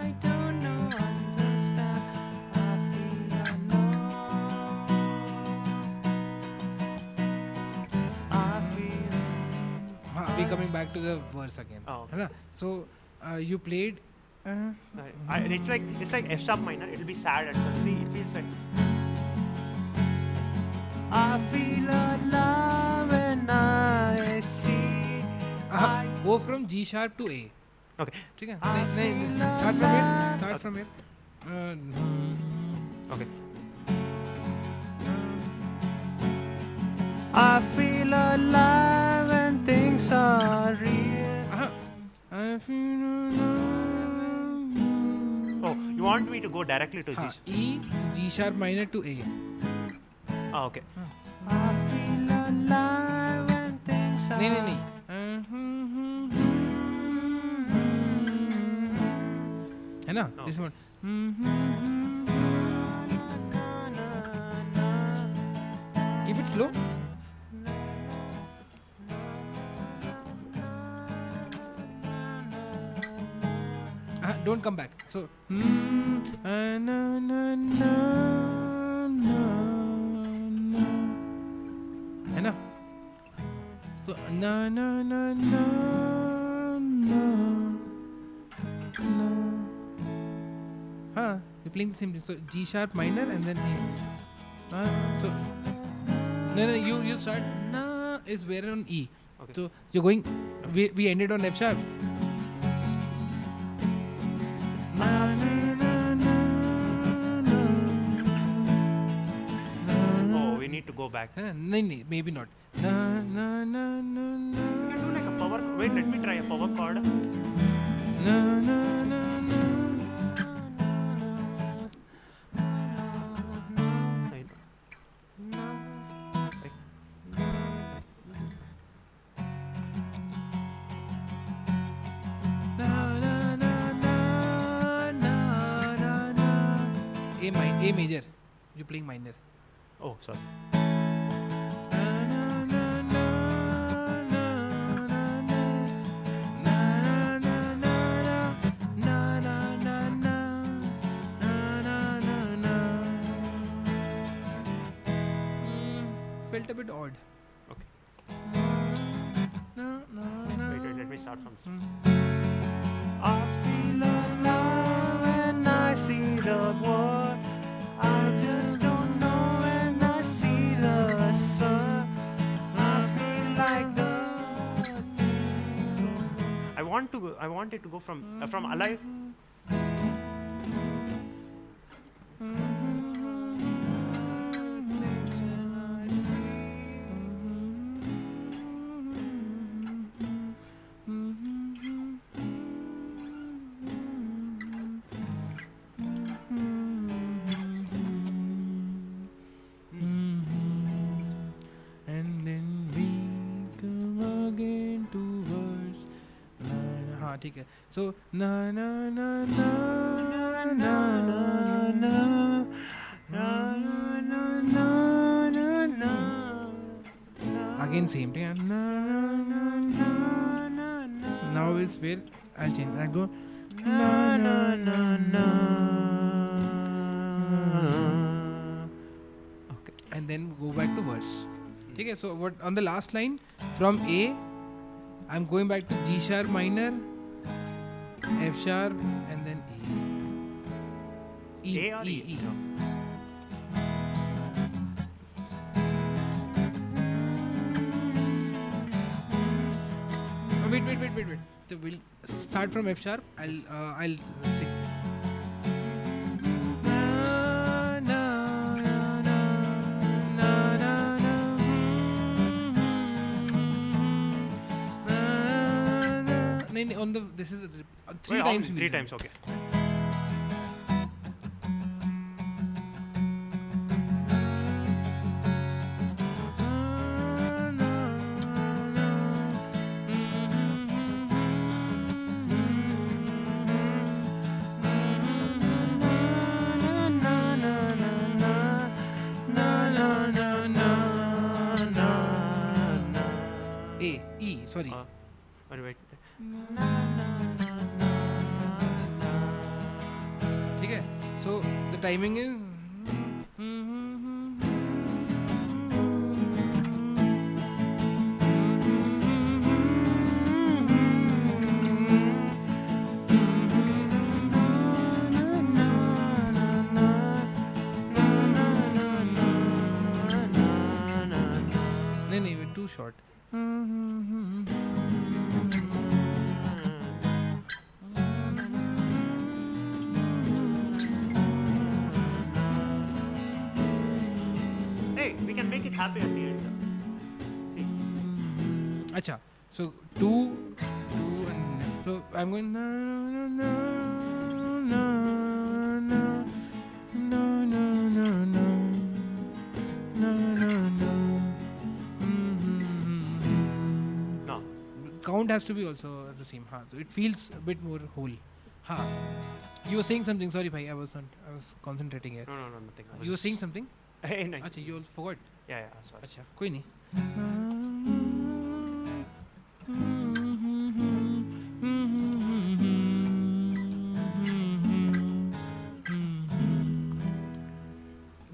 I don't know, understand, I feel alone. I feel. We're coming back to the verse again. Oh, okay. है ना? So you played. It's like F sharp minor. It'll be sad at first. See, it feels like. I feel alive when I see. Go from G sharp to A. Okay. ठीक है? नहीं, start from here. Start from here. Okay. I feel alive when things are real. I feel alive. Oh, you want me to go directly to G? E to G sharp minor to A. Oh, okay. I feel alive when things are. नहीं. है ना? Oh. This one. Keep it slow. Don't come back. So. है ना? So you're playing the same thing. So G sharp minor and then A. So no, you start na is where on E. Okay. So you're going. We ended on F sharp. Oh, we need to go back. No, maybe not. You can do like a power. Wait, let me try a power chord. A major. You're playing minor. Oh, sorry. Felt a bit odd. Okay. me start from this. I feel alive when I see the world. I just don't know when I see the sun. I feel like the I want it to go from alive. ठीक है so na na na na na na na na na na again same thing na na na na now is where I'll change I go na na na na okay and then go back to verse ठीक है so what on the last line from A I'm going back to G sharp minor F sharp and then E. A or E? E. Oh, wait. So we'll start from F sharp. I'll sing. On the this is three times. Three times, okay. A E sorry. Wait. ठीक है so the timing is नहीं too short We can make it happy at the end. See. Acha. So two and so I'm going na na na na na na na na na na na. No. Count has to be also the same. Ha. So it feels a bit more whole. Ha. You were saying something. Sorry, bhai. I was concentrating here. No, nothing. You were saying something. Hey, no. अच्छा you all forgot Yeah, sorry. अच्छा कोई नहीं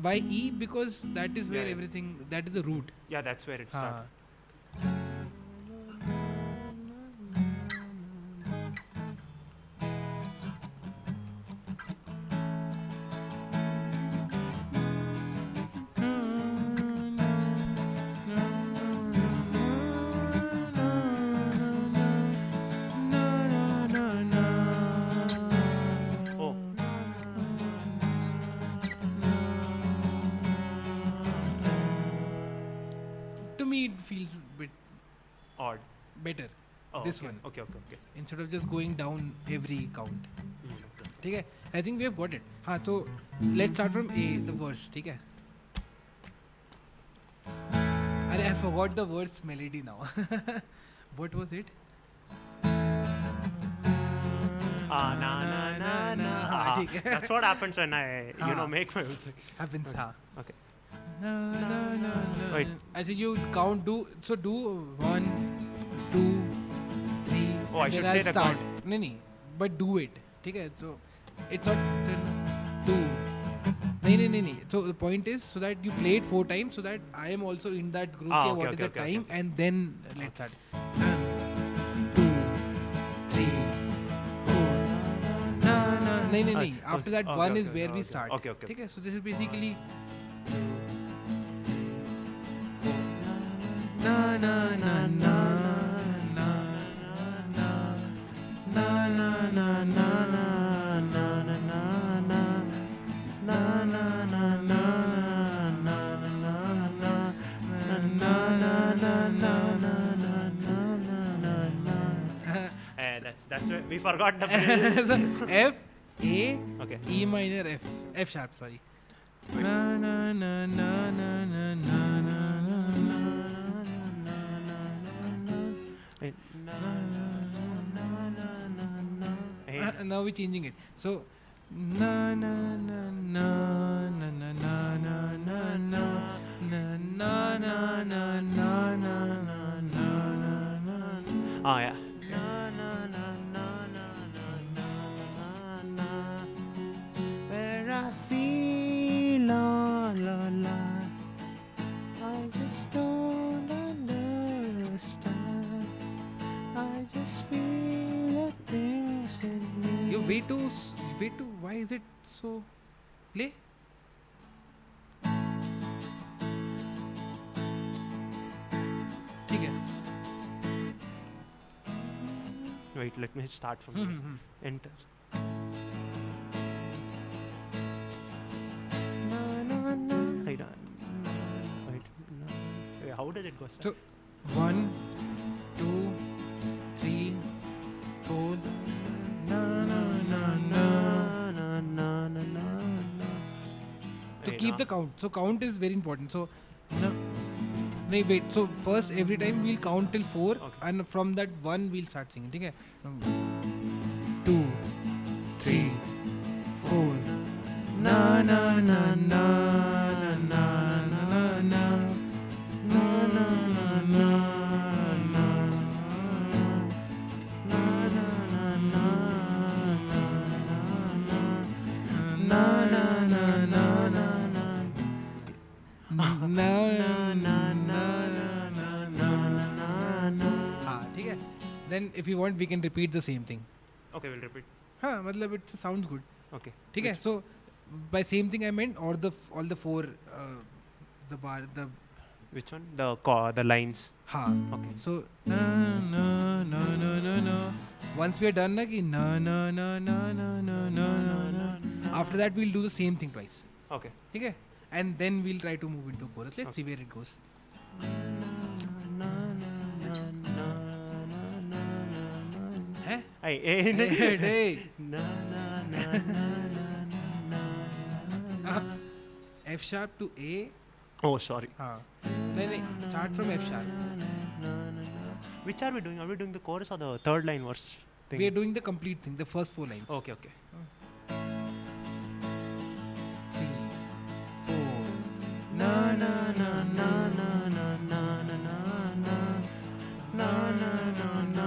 by E because that is where everything that is the root Yeah, that's where it starts. It feels a bit Odd. better this one Okay. instead of just going down every count Okay. ठीक है I think we have got it हाँ तो let's start from A the verse ठीक है अरे I forgot the verse melody now what was it Na. ठीक है That's what happens when I make my music. happens हाँ Okay. No. Wait. I think you count do 1 2 3 Oh, I should say the count. नहीं but do it ठीक है so it's not 2 नहीं so the point is so that you play it 4 times so that I am also in that group Okay, what is the okay, time okay. and then let's start 1 2 नहीं. After that, one is where we start. Okay. ठीक है. So this is basically na na na na na na na na na na na That's where we forgot the F A okay. E minor F sharp, sorry. Na na na na na na na na now we're changing it. So na na na na na na na na na na na na na na na na na na. Ah yeah. Where I feel all alone, I just don't understand. I just feel the things in me. Your way to why is it so play? ठीक है. Wait, let me start from here. Enter. Wait, how does it go? Sir? So 1, 2, 3, 4. Na na na na na na na. So keep the count. So count is very important. So no, wait. So first every time we'll count till 4, and from that 1 we'll start singing. ठीक है? 2, 3, 4. Na na na na na na na na na na na na. Then if you want we can repeat the same thing. Okay, we'll repeat. हाँ मतलब it sounds good. Okay. ठीक है. So by same thing I meant all the 4 the bar the which one? The lines. हाँ. Okay. So na na na na na na. Once we are done na कि na na na na na na na na. After that we'll do the same thing twice. Okay. ठीक है. And then we'll try to move into chorus. Let's see where it goes. Hey. F sharp to A. Oh, sorry. No, start from F sharp. Which are we doing? Are we doing the chorus or the third line verse thing? We are doing the complete thing, the first 4 lines. Okay. 3, 4. Na na na na na na na na na na na na na na.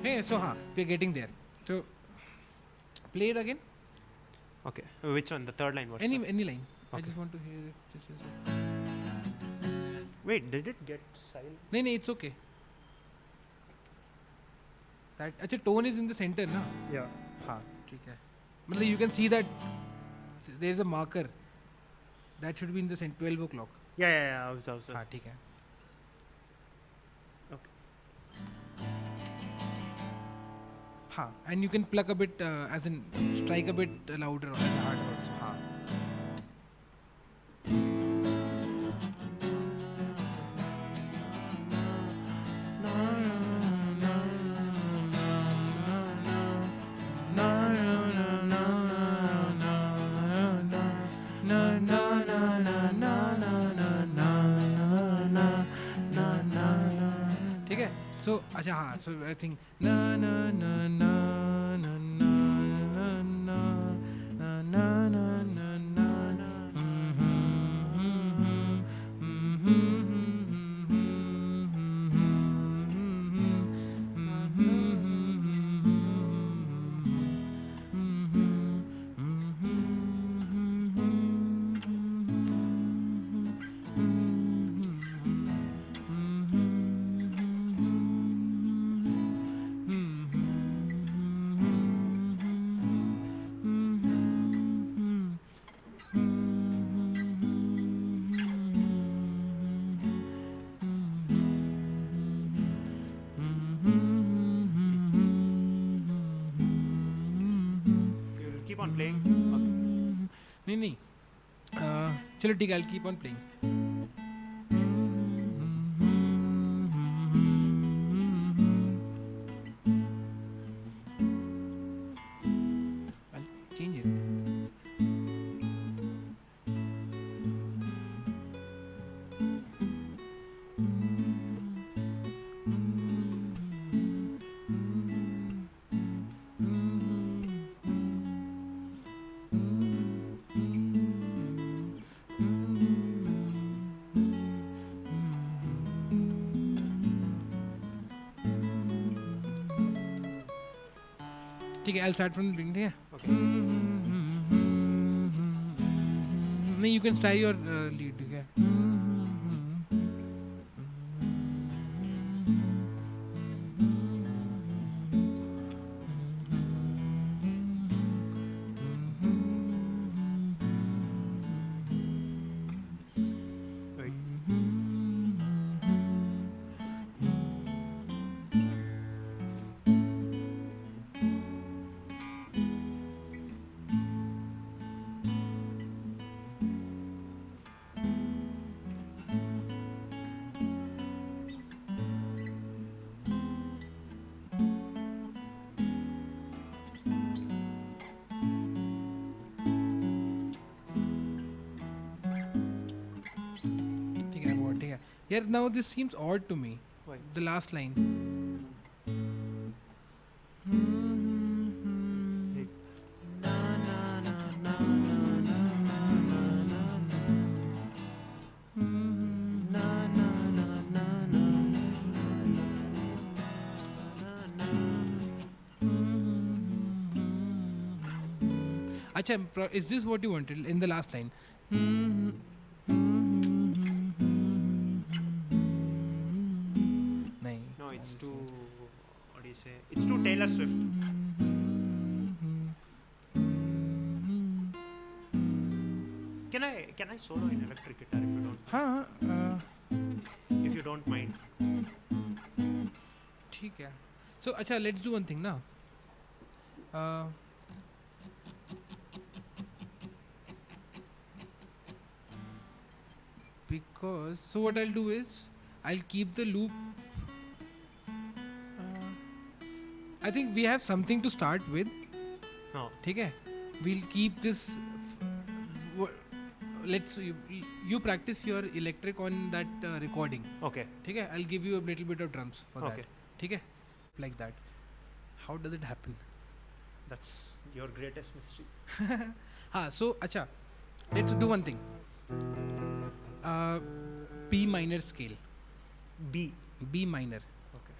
Hey, so we're getting there. So play it again. Okay. Which one? The third line verse? Any line. I Okay. just want to hear if this is. Wait, did it get silent? No, it's okay. That अच्छा tone is in the center ना. Yeah. हाँ ठीक है. मतलब you can see that there is a marker that should be in the center 12 o'clock. Yeah. Observe. हाँ ठीक है. Okay. हाँ, and you can pluck a bit as in strike a bit louder as harder also. हाँ. So, अच्छा हाँ, so I think na na na na na na na na na na na na चलो ठीक है, I'll keep on playing. I'll change it. ठीक है, I'll start from the beginning. ठीक है? Okay. नहीं, you can try your lead. ठीक है? Wait. ठीक है, बहुत ठीक है. Yaar, now this seems odd to me. Why? The last line. Wait. Na na na na na na na na na na. Na na na na na na na. Acha, is this what you wanted in the last line? नहीं. No, it's too. What do you say? It's too Taylor Swift. Can I solo in electric guitar हाँ, if you don't mind? ठीक है. So अच्छा, let's do one thing now. Because so what I'll do is I'll keep the loop. I think we have something to start with. No. ठीक है? We'll keep this. Let's you practice your electric on that recording. Okay. ठीक है? I'll give you a little bit of drums for Okay. that. ठीक है? Like that. How does it happen? That's your greatest mystery. हाँ, so अच्छा, let's do one thing. B minor scale. B. B minor. Okay.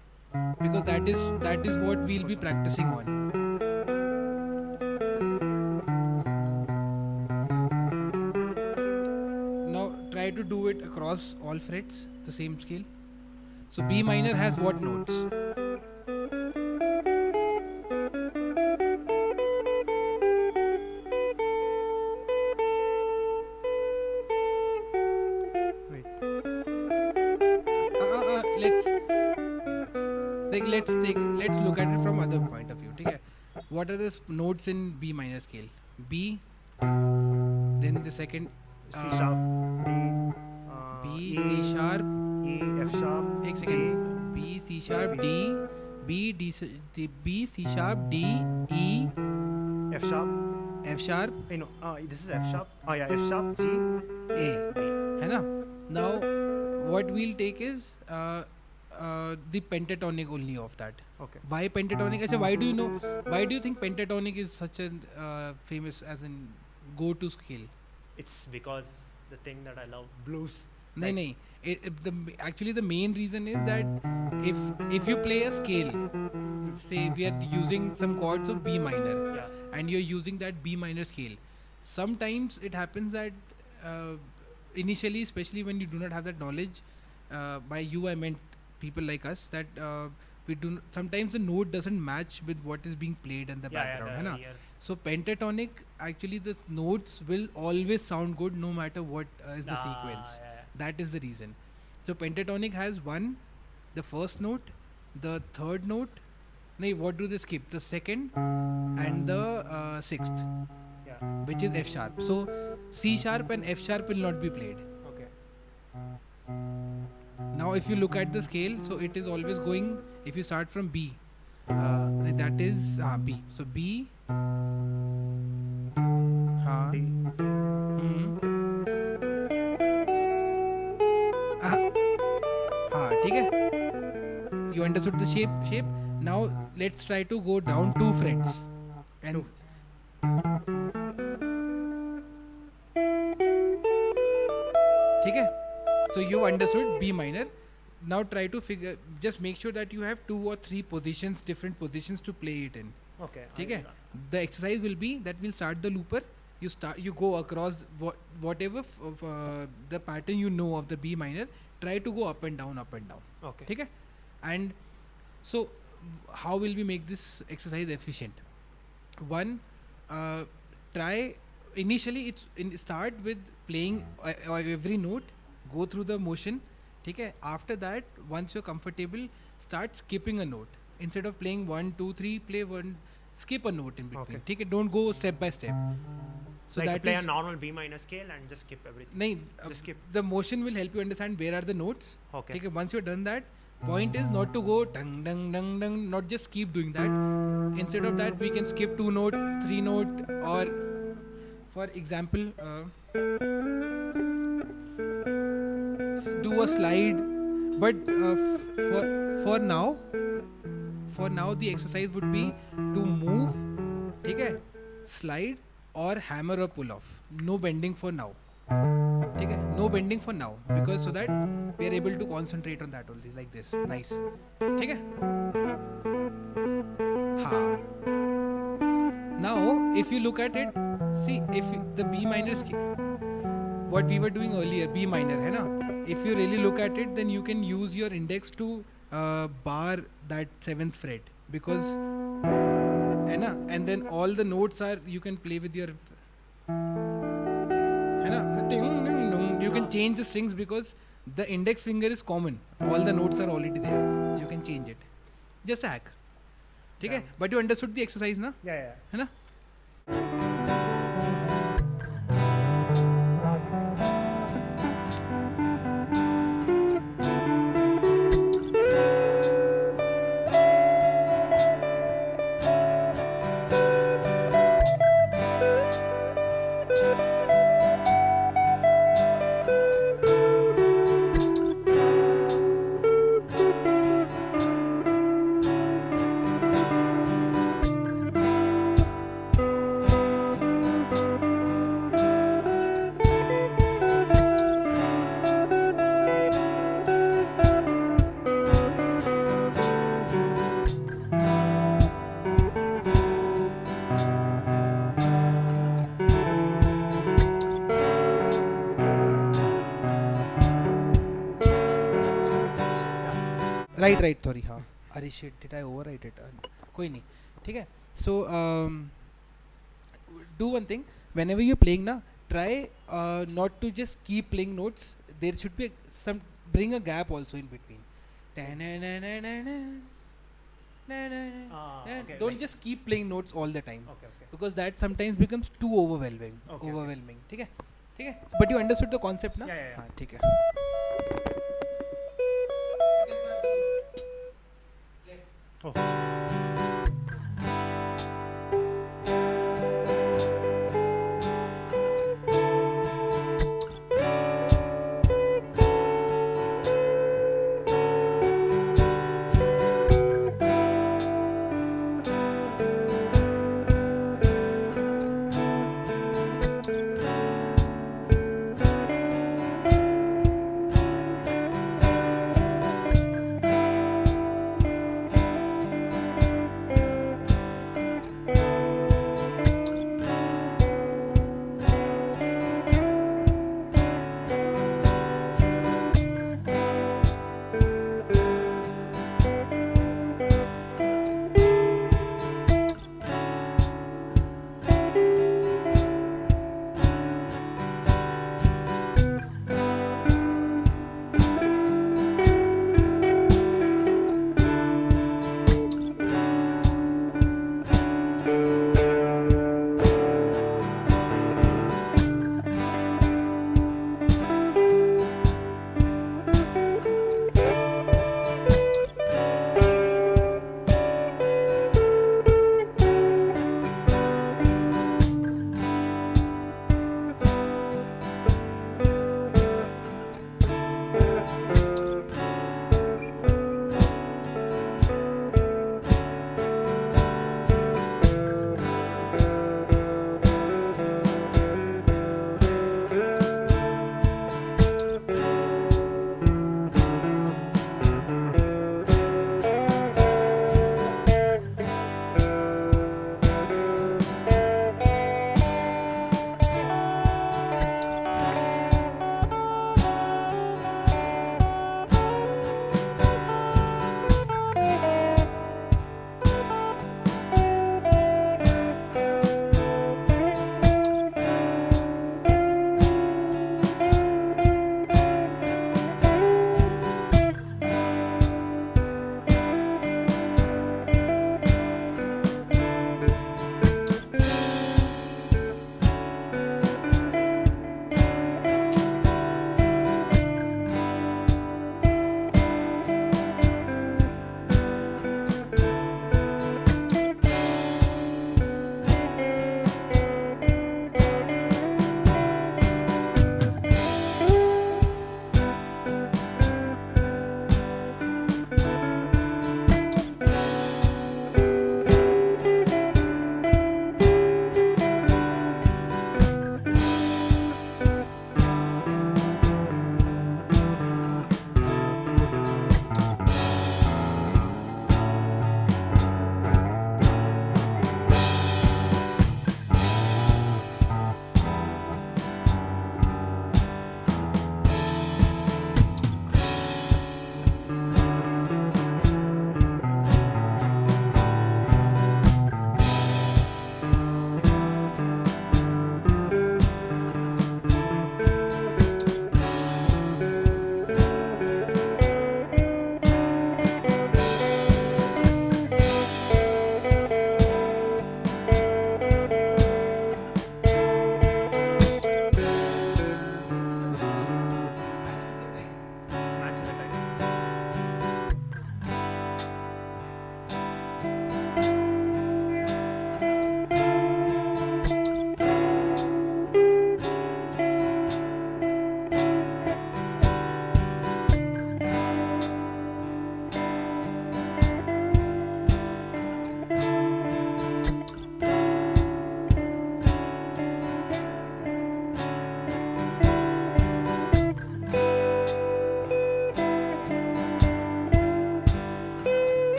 Because that is what we'll be practicing on. Now try to do it across all frets, the same scale. So B minor has what notes? Wait. Let's look at it from other point of view. ठीक है? What are the notes in B minor scale? B, then the second C sharp. B, E, C sharp. E, F sharp. एक second. B, C sharp, D, B, B, C sharp, D, E, F sharp. F sharp, No. This is F sharp. Oh yeah, F sharp, G, A. B. है ना? Now what we'll take is the pentatonic only of that. Okay. Why pentatonic? Achha, why do you think pentatonic is such a famous as in go-to scale? It's because the thing that I love, blues. नहीं. Actually the main reason is that if you play a scale, say we are using some chords of B minor, Yeah. and you're using that B minor scale, sometimes it happens that initially, especially when you do not have that knowledge, by you I meant people like us, that sometimes the note doesn't match with what is being played in the background, है ना? So pentatonic, actually the notes will always sound good no matter what is the sequence. That is the reason. So pentatonic has the first note, the third note. No, what do they skip? The second and the sixth, Yeah. which is F sharp. So C sharp and F sharp will not be played. Okay. Now if you look at the scale, so it is always going, if you start from B, that is B. So B, हाँ, D. हाँ, ठीक है. You understood the shape. Now let's try to go down 2 frets. And ठीक है. So you understood B minor. Now try to figure. Just make sure that you have 2 or 3 positions, different positions to play it in. Okay. ठीक है. The exercise will be that we'll start the looper. You go across whatever the pattern you know of the B minor. Try to go up and down, up and down. Okay. ठीक है. And so how will we make this exercise efficient? One, try initially start with playing every note, go through the motion. ठीक है. After that, once you're comfortable, start skipping a note. Instead of playing 1, 2, 3, play one, skip a note in between. Okay. ठीक है. Don't go step by step. So like that play is a normal B minor scale and just skip everything. नहीं, Just skip. the motion will help you understand where are the notes. Okay. ठीक है. Once you've done that, point is not to go dung dung dung dung, not just keep doing that. Instead of that, we can skip 2 note, 3 note, or for example, do a slide. But for now the exercise would be to move, ठीक है, slide or hammer or pull off. No bending for now. ठीक है, no bending for now, because so that we are able to concentrate on that only, like this. Nice. ठीक है. हाँ. Now if you look at it, see, if the B minor scale, what we were doing earlier, B minor है ना, if you really look at it, then you can use your index to bar that 7th fret, because है ना, and then all the notes are, you can play with your है ना, you can change the strings because the index finger is common, all the notes are already there, you can change it. Just a hack. ठीक है. But you understood the exercise ना, Yeah. है ना. Right, sorry, हाँ. अरे shit, did I overwrite it? कोई नहीं. ठीक है. So do one thing. Whenever you're playing ना, try not to just keep playing notes. There should be bring a gap also in between. Okay, Don't like- just keep playing notes all the time, Okay. because that sometimes becomes too overwhelming. Okay. ठीक है. But you understood the concept ना? Yeah. हाँ, ठीक है. Oh.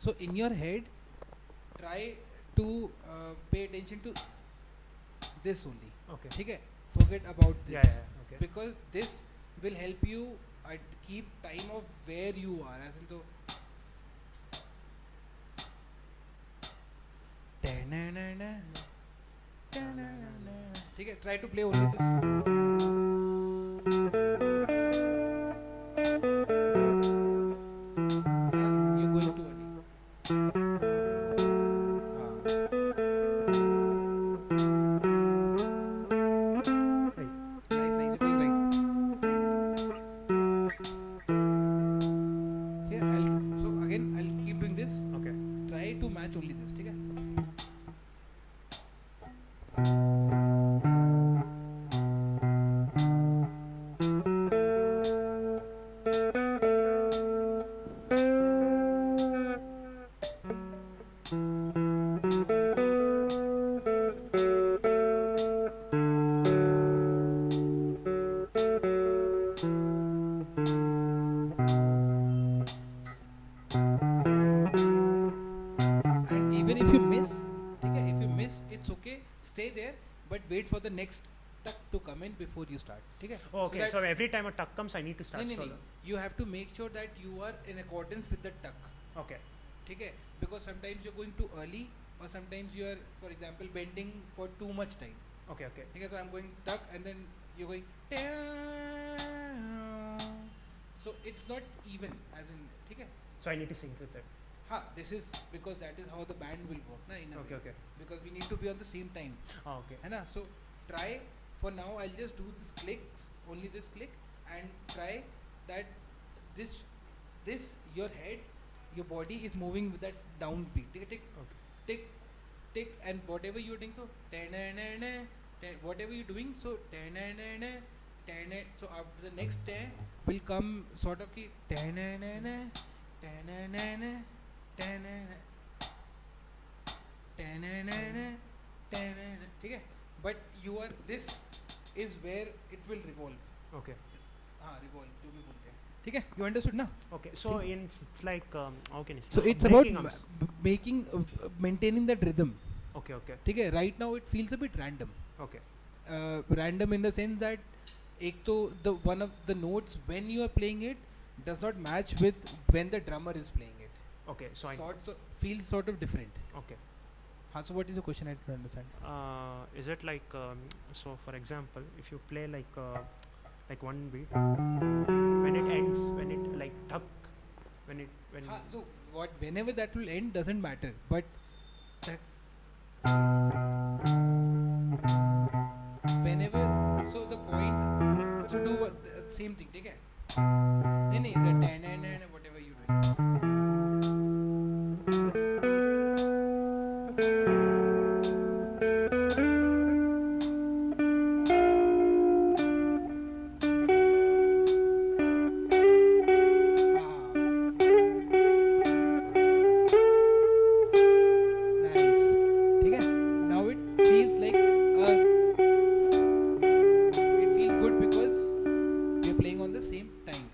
So in your head, try to pay attention to this only. Okay. Okay. Forget about this. Yeah. Okay. Because this will help you keep time of where you are. As in to ठीक है, try to play only this. You're going too early. Nice, you're going right. Okay, so again I'll keep doing this. Okay. Try to match only this. ठीक है? And even if you miss, okay, if you miss, it's okay. Stay there, but wait for the next tuck to come in before you start. Okay. Okay. that So every time a tuck comes, I need to start no, slower. you have to make sure that you are in accordance with the tuck. Okay. Okay. Because sometimes you're going too early, or sometimes you are, for example, bending for too much time. Okay. Okay. So I'm going tuck, and then you're going. So it's not even, as in. Okay. So I need to sync with it. This is because that is how the band will work, na, in a way. Okay. Because we need to be on the same time. Okay. है ना? So try for now. I'll just do this clicks, only this click, and try that this your head, your body is moving with that downbeat. Tick tick Okay. tick tick, and whatever you're doing, so whatever you're doing, so so after the next will come sort of ki ठीक है, but you are, this is where it will revolve. Okay. Revolve जो भी बोलते हैं, ठीक है, you understood ना? Okay. So it's like how can you say? So it's breaking about arms. making maintaining that rhythm. Okay. ठीक है, right now it feels a bit random. Okay. Random in the sense that एक तो the one of the notes when you are playing it does not match with when the drummer is playing it. Okay. So Feels sort of different. okay. So what is the question? I don't understand. Is it like so? For example, if you play like one beat, when it ends, when it like tuck, when So whenever that will end doesn't matter, but whenever, so the point, so do same thing, ठीक है? नहीं the whatever you doing. Nice. ठीक है? Now it feels like it feels good because we are playing on the same time.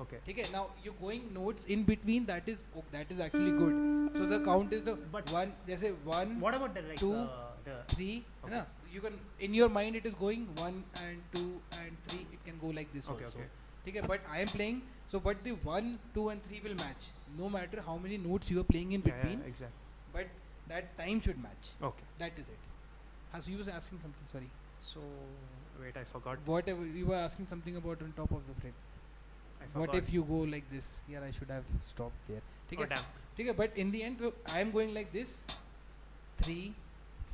okay. ठीक है? Now you're going notes in between. That is actually good. So the count is the But one. जैसे one, What about the like 2, the 3. है Okay. ना? You can, in your mind it is going 1 and 2 and 3. It can go like this Okay, also. okay. ठीक है? But I am playing. So but the 1, 2 and 3 will match. No matter how many notes you are playing in between. Yeah, exactly. But that time should match. Okay. That is it. So you were asking something, sorry. So wait, I forgot. Whatever, you were asking something about on top of the frame. I What forgot. if you go like this? Yeah, I should have stopped there. ठीक Oh है? damn. ठीक है, but in the end, so I am going like this. 3,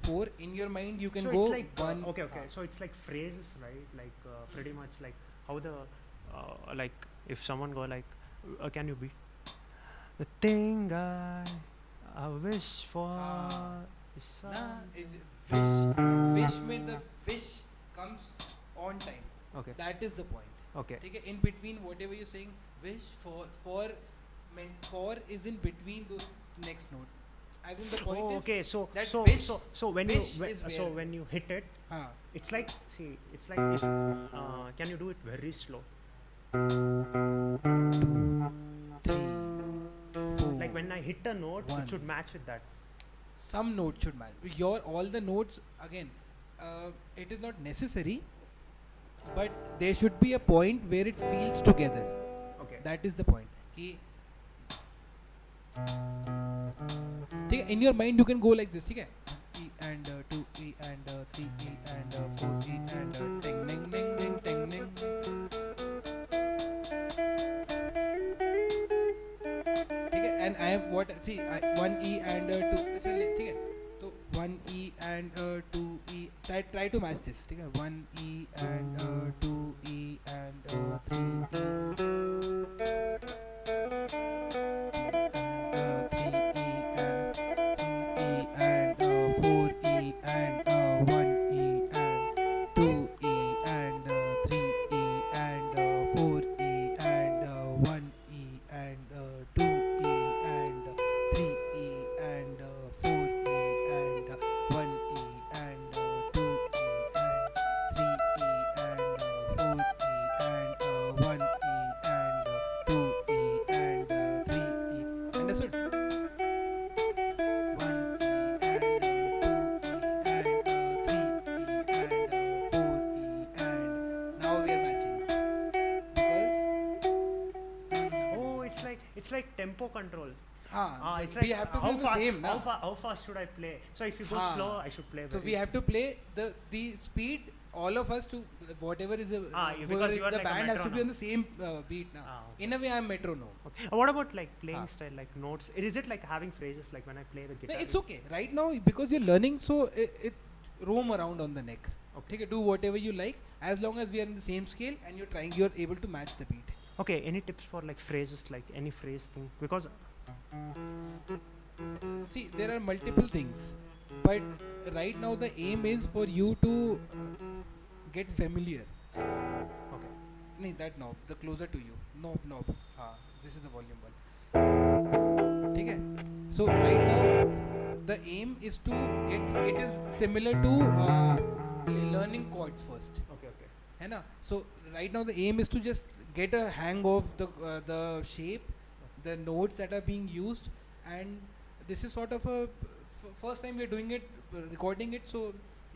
4. In your mind, you can So go it's like 1. okay. So it's like phrases, right? Like pretty much like how the like if someone go like, can you be the thing I wish for is Is wish. Wish में the wish comes on time. okay. That is the point. Okay. ठीक है? In between whatever you're saying, wish for is in between those next note. As in the point Oh, is okay. So that so wish- so when wish you is so where- when you hit it, हाँ. it's like it's like if, can you do it very slow? 2, 3, 4. Like when I hit a note, One. it should match with that. Some notes should match. All the notes again. It is not necessary, but there should be a point where it feels together. Okay. That is the point. कि ठीक है, in your mind you can go like this, ठीक है, E and 2 E and 3 E and 4 E and ding ding ding ding ding ding. ठीक है, and I have what, see, 1 E and 2, चलिए ठीक है, तो 1 E and 2 E, try to match this, ठीक है, 1 E and 2 E and 3 E. 3 E and 2 E and 4 E and 1 E and 2 E and 3 E and 4 E and 1 E and 2 E and 3 E and 4 E and 1 E and 2 E and 3 E and 4 E and 1 E and 2 E and 3 E. Understood? 1 E and 2 E and 3 E and 4 E and now we are matching because Oh, it's like tempo control. It's we like have to how be the fast, same, na? how fast should I play? So if you go slow, I should play. So very we have to play the speed. All of us to whatever is a because you are the like a band has to be metronome. on the same beat now. Okay. In a way, I am metronome. Okay. What about like playing Ah. style, like notes? Is it like having phrases like when I play the No, guitar? it's okay right now because you're learning. So it roam around on the neck. Okay. Okay, do whatever you like as long as we are in the same scale and you're able to match the beat. Okay. Any tips for like phrases, like any phrase thing? Because See, there are multiple things, but right now the aim is for you to get familiar. okay. No, that knob, the closer to you. Knob. This is the volume one. ठीक है? So right now the aim is to get. It is similar to learning chords first. Okay. है ना? So right now the aim is to just get a hang of the shape, the notes that are being used, and this is sort of a first time we are doing it, recording it. So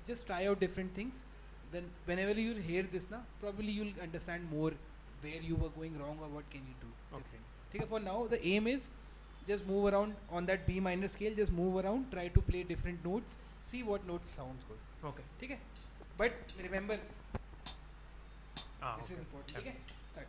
just try out different things. Then whenever you hear this, na, probably you'll understand more where you were going wrong or what can you do different. Okay, for now the aim is just move around on that B minor scale, just move around, try to play different notes, see what notes sounds good. Okay. Okay, but remember Ah, this is okay. important. Okay, start.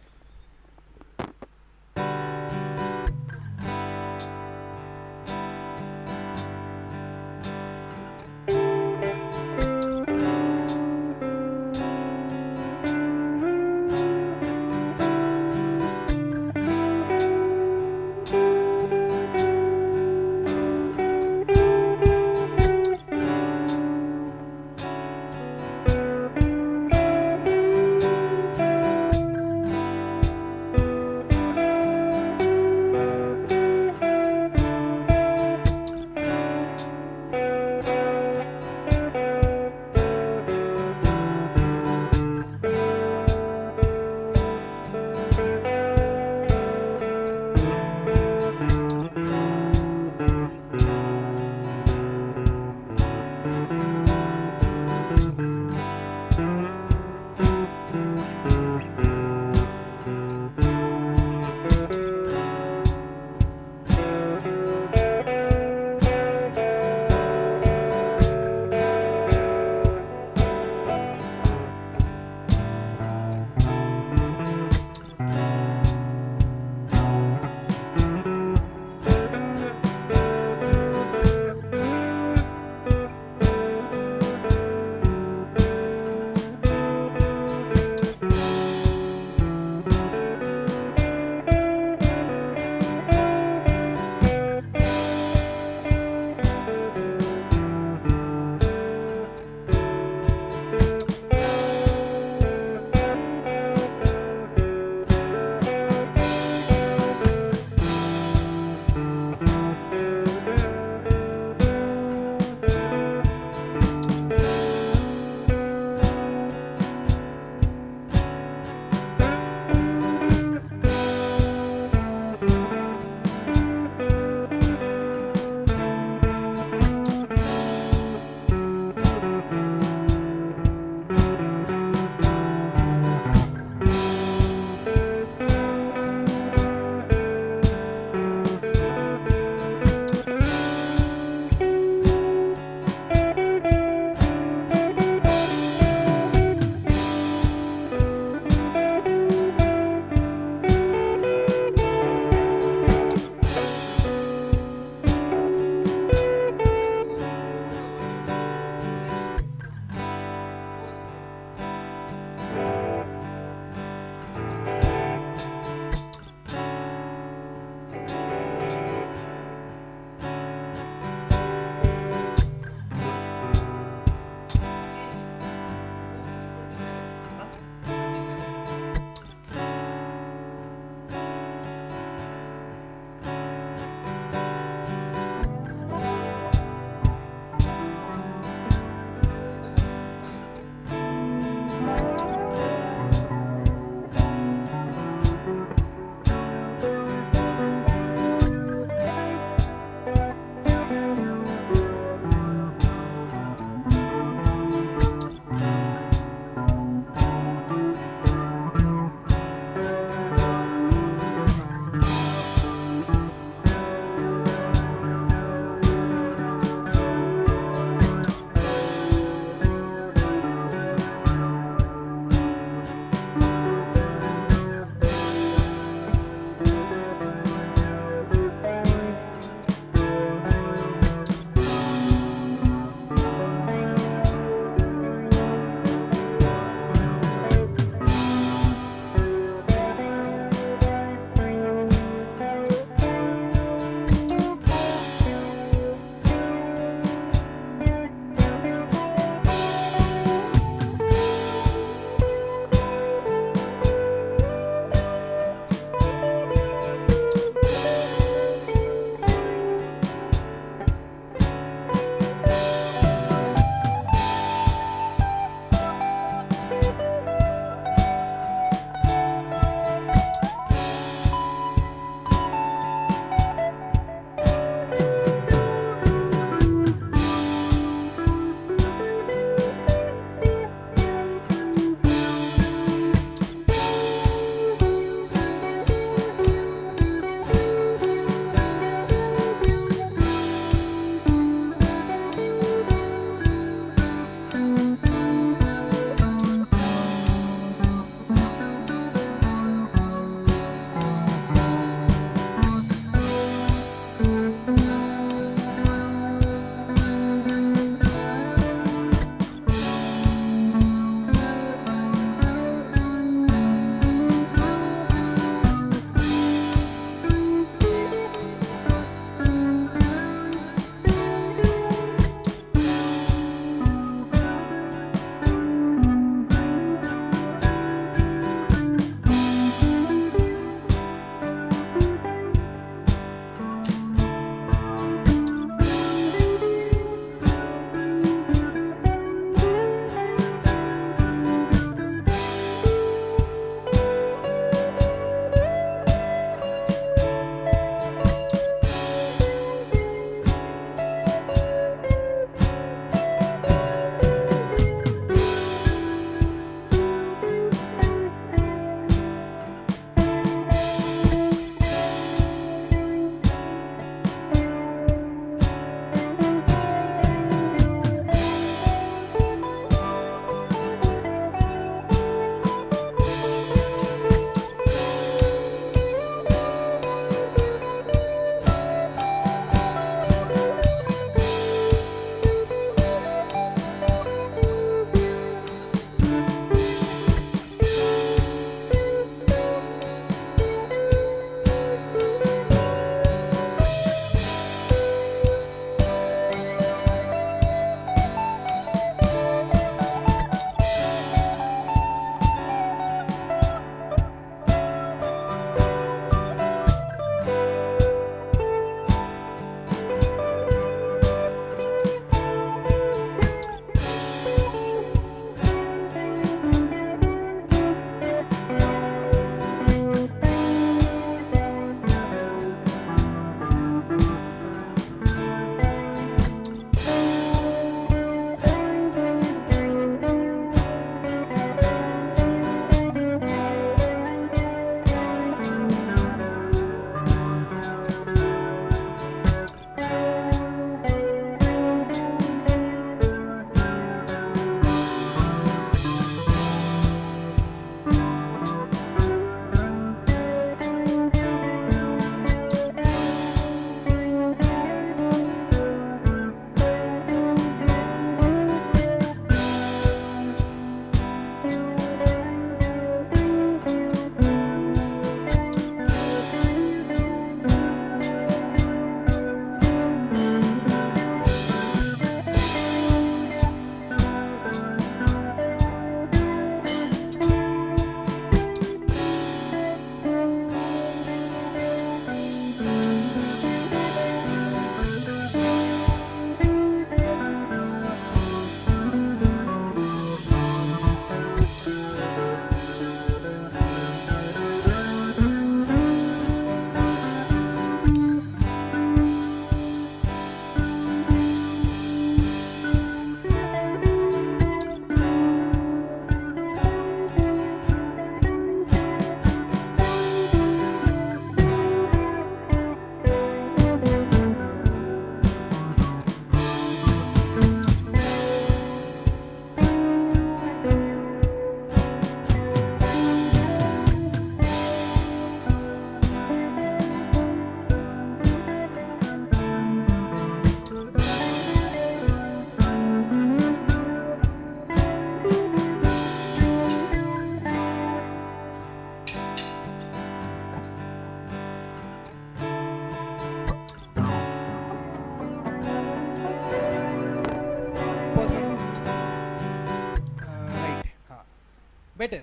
better.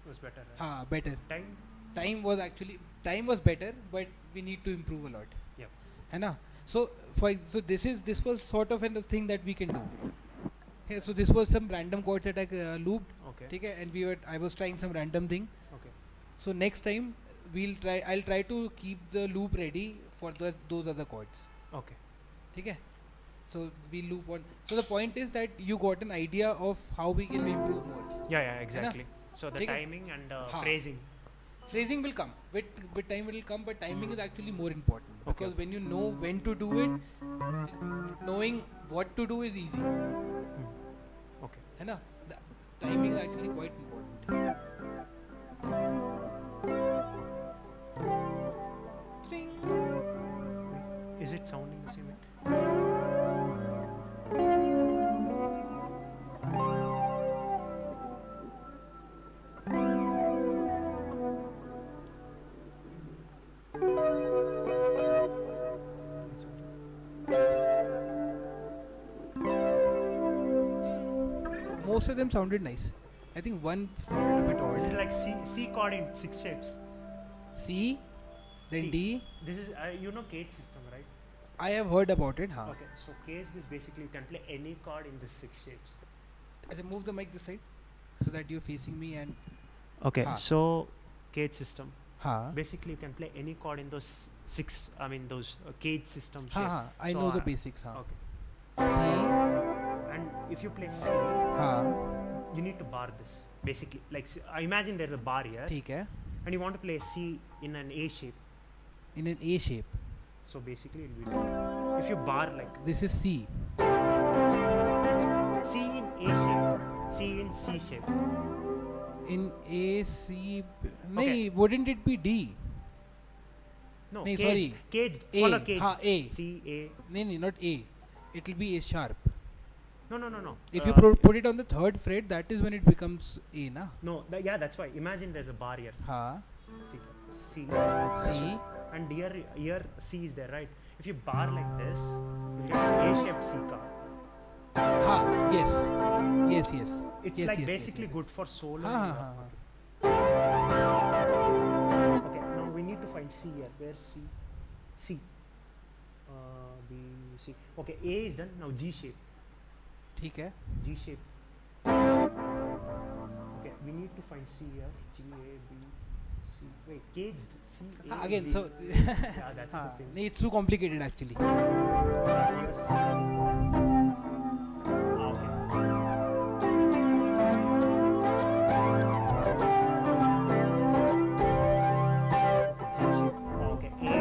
Was better. Right? Better. Time. Time was better, but we need to improve a lot. Yep. है ना? So this was sort of a thing that we can do. Yeah, so this was some random chords that I looped. Okay. ठीक है, and I was trying some random thing. Okay. So next time I'll try to keep the loop ready for those other chords. Okay. ठीक है? So we loop on. So the point is that you got an idea of how we can improve more. Yeah, exactly. So the ठीक है? timing and हाँ. phrasing. Phrasing will come. With time it will come, but timing is actually more important. Okay. Because when you know when to do it, knowing what to do is easy. Okay. है ना? The timing is actually quite important. Tring. Is it sounding the same? Most of them sounded nice. I think one sounded a bit This is odd. like C chord in 6 shapes. C, then C. D. This is cage system, right? I have heard about it. हाँ. Okay, so cage is basically you can play any chord in these 6 shapes. अच्छा, move the mic this side so that you're facing me and Okay, हाँ. so cage system. हाँ. Basically, you can play any chord in those 6. I mean those cage system. हाँ हाँ. I So, know the basics. हाँ. Okay, C. and if you play C, हाँ. you need to bar this. Basically, like imagine there's a bar here, ठीक है. and you want to play C in an A shape. In an A shape. So basically, it'll be if you bar like This is C. C in A shape, C in C shape. In A C. Okay. नहीं, wouldn't it be D? No, नहीं, caged, sorry. caged. A. Follow caged. हाँ, A. C A. नहीं, not A. It will be A sharp. No. If you put it on the third fret, that is when it becomes A, na? No, that's why. Imagine there's a bar here. हाँ. C. C. And here C is there, right? If you bar like this, you get an A-shaped C chord. हाँ. Yes. It's Yes, like yes, basically yes. good for solo. हाँ. Okay, now we need to find C here. Where's C? C. B, C. Okay, A is done. Now G shape. ठीक है. G shape. Okay, we need to find C here. G, A, B, C. Wait, caged. C, A, Again, B. so Yeah, that's the हाँ. thing. नहीं, it's too complicated actually. Yes. Okay. Okay, A,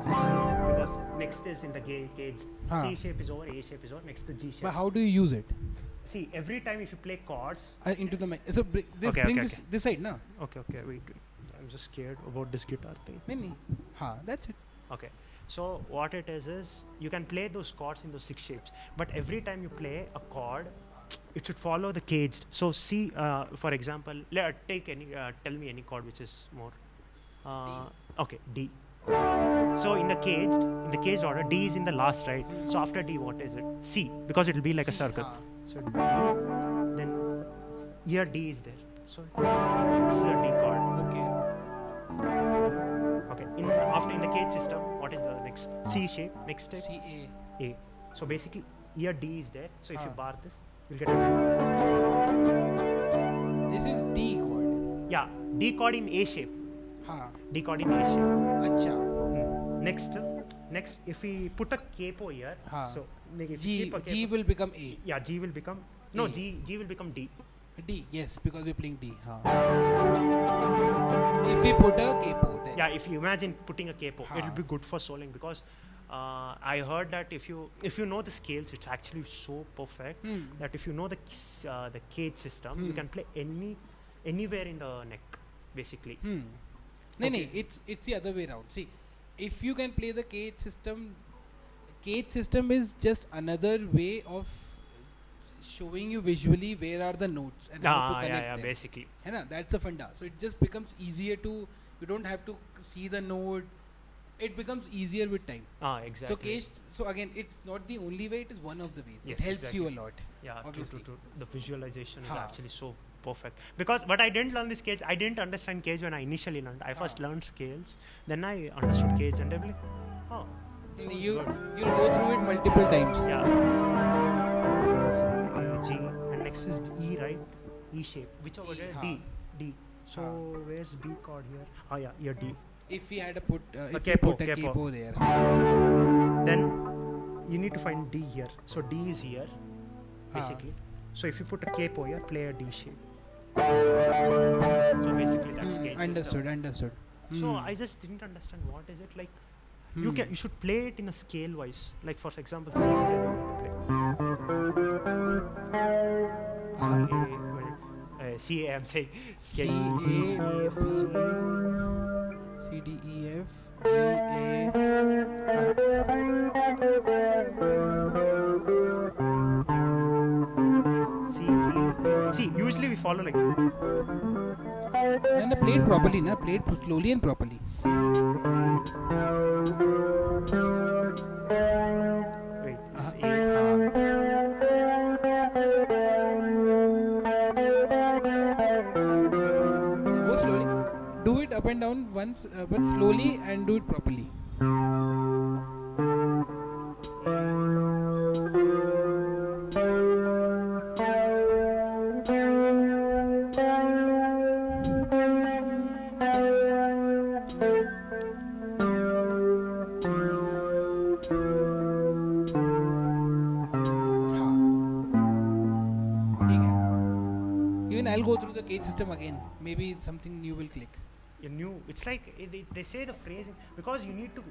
G shape, because next is in the cage. हाँ. C shape is over, A shape is over, next the G shape. But how do you use it? See, every time if you play chords. Into the mic. So Okay, bring okay. this side, na? Okay, wait. I'm just scared about this guitar thing. नहीं. हाँ, that's it. Okay, so what it is you can play those chords in those 6 shapes, but every time you play a chord, it should follow the caged. So C, for example, take any, tell me any chord which is more. Okay, D. So in the caged order, D is in the last, right? So after D, what is it? C, because it will be like a C, circle. हाँ. So D, then here D is there. So this is a D chord. Okay. Okay. In the cage system, what is the next? C shape. Next step. C A. A. So basically, here D is there. So if you हाँ. bar this, you'll get a This is D chord. yeah D chord in A shape. हाँ. D chord in A shape. अच्छा. Next, if we put a capo here, हाँ. so if you G keep a G capo- will become A. yeah, G will become no A. G will become D. D, yes, because we're playing D. हाँ. If we put a capo, then. Yeah, if you imagine putting a capo, हाँ. it'll be good for soloing because I heard that if you know the scales, it's actually so perfect that if you know the cage system, you can play anywhere in the neck, basically. No, Okay. it's the other way around. See, if you can play the cage system is just another way of showing you visually where are the notes and how to connect them. Basically. है ना? That's a funda. So it just becomes easier to. You don't have to see the note. It becomes easier with time. Exactly. So cage. So again, it's not the only way. It is one of the ways. Yes, It helps you a exactly. lot. Yeah, obviously. true. The visualization is हाँ. actually so Perfect. Because, but I didn't learn the scales. I didn't understand cage when I initially learned. I first learned scales, then I understood cage, and I'm like, oh, sounds You'll good. go through it multiple times. Yeah. So G, and next is E, right? E shape. Which over there? D. D. So where's D chord here? Oh yeah, here D. If we had to put if we capo, put a capo. capo there. Then you need to find D here. So D is here, basically. So if you put a capo here, play a D shape. So basically that's cage Understood, understood. So I just didn't understand what is it like. You should play it in a scale wise. Like for example, C scale. C A. I'm saying C A F C D E F G A. C E. See, usually we follow like. And play it properly, na? Play it slowly and properly. Wait, this A. Go slowly. Do it up and down once, but slowly and do it properly. Even I'll go through the cage system again. Maybe something new will click. You knew it's like they say the phrasing because you need to.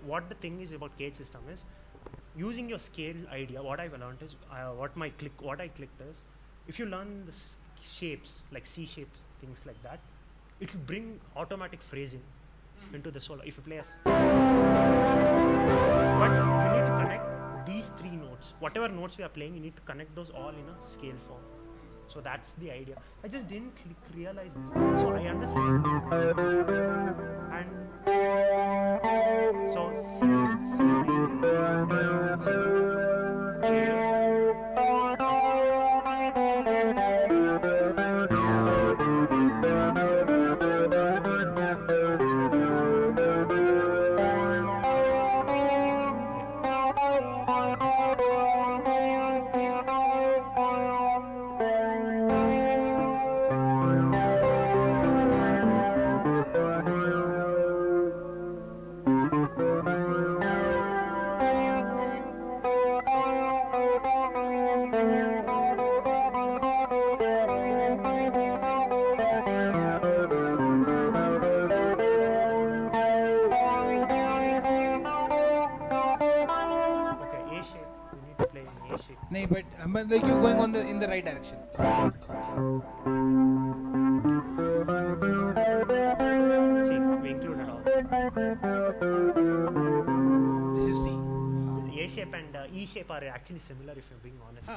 What the thing is about cage system is using your scale idea. What I've learned is what I clicked is if you learn the shapes like C shapes, things like that, it will bring automatic phrasing into the solo. If you play but you need to connect these three notes. Whatever notes we are playing, you need to connect those all in a scale form. So that's the idea. I just didn't realize this. So I understand. And so No, but like you're going on in the right direction. See, we included all. This is C. A shape and E shape are actually similar if you're being honest.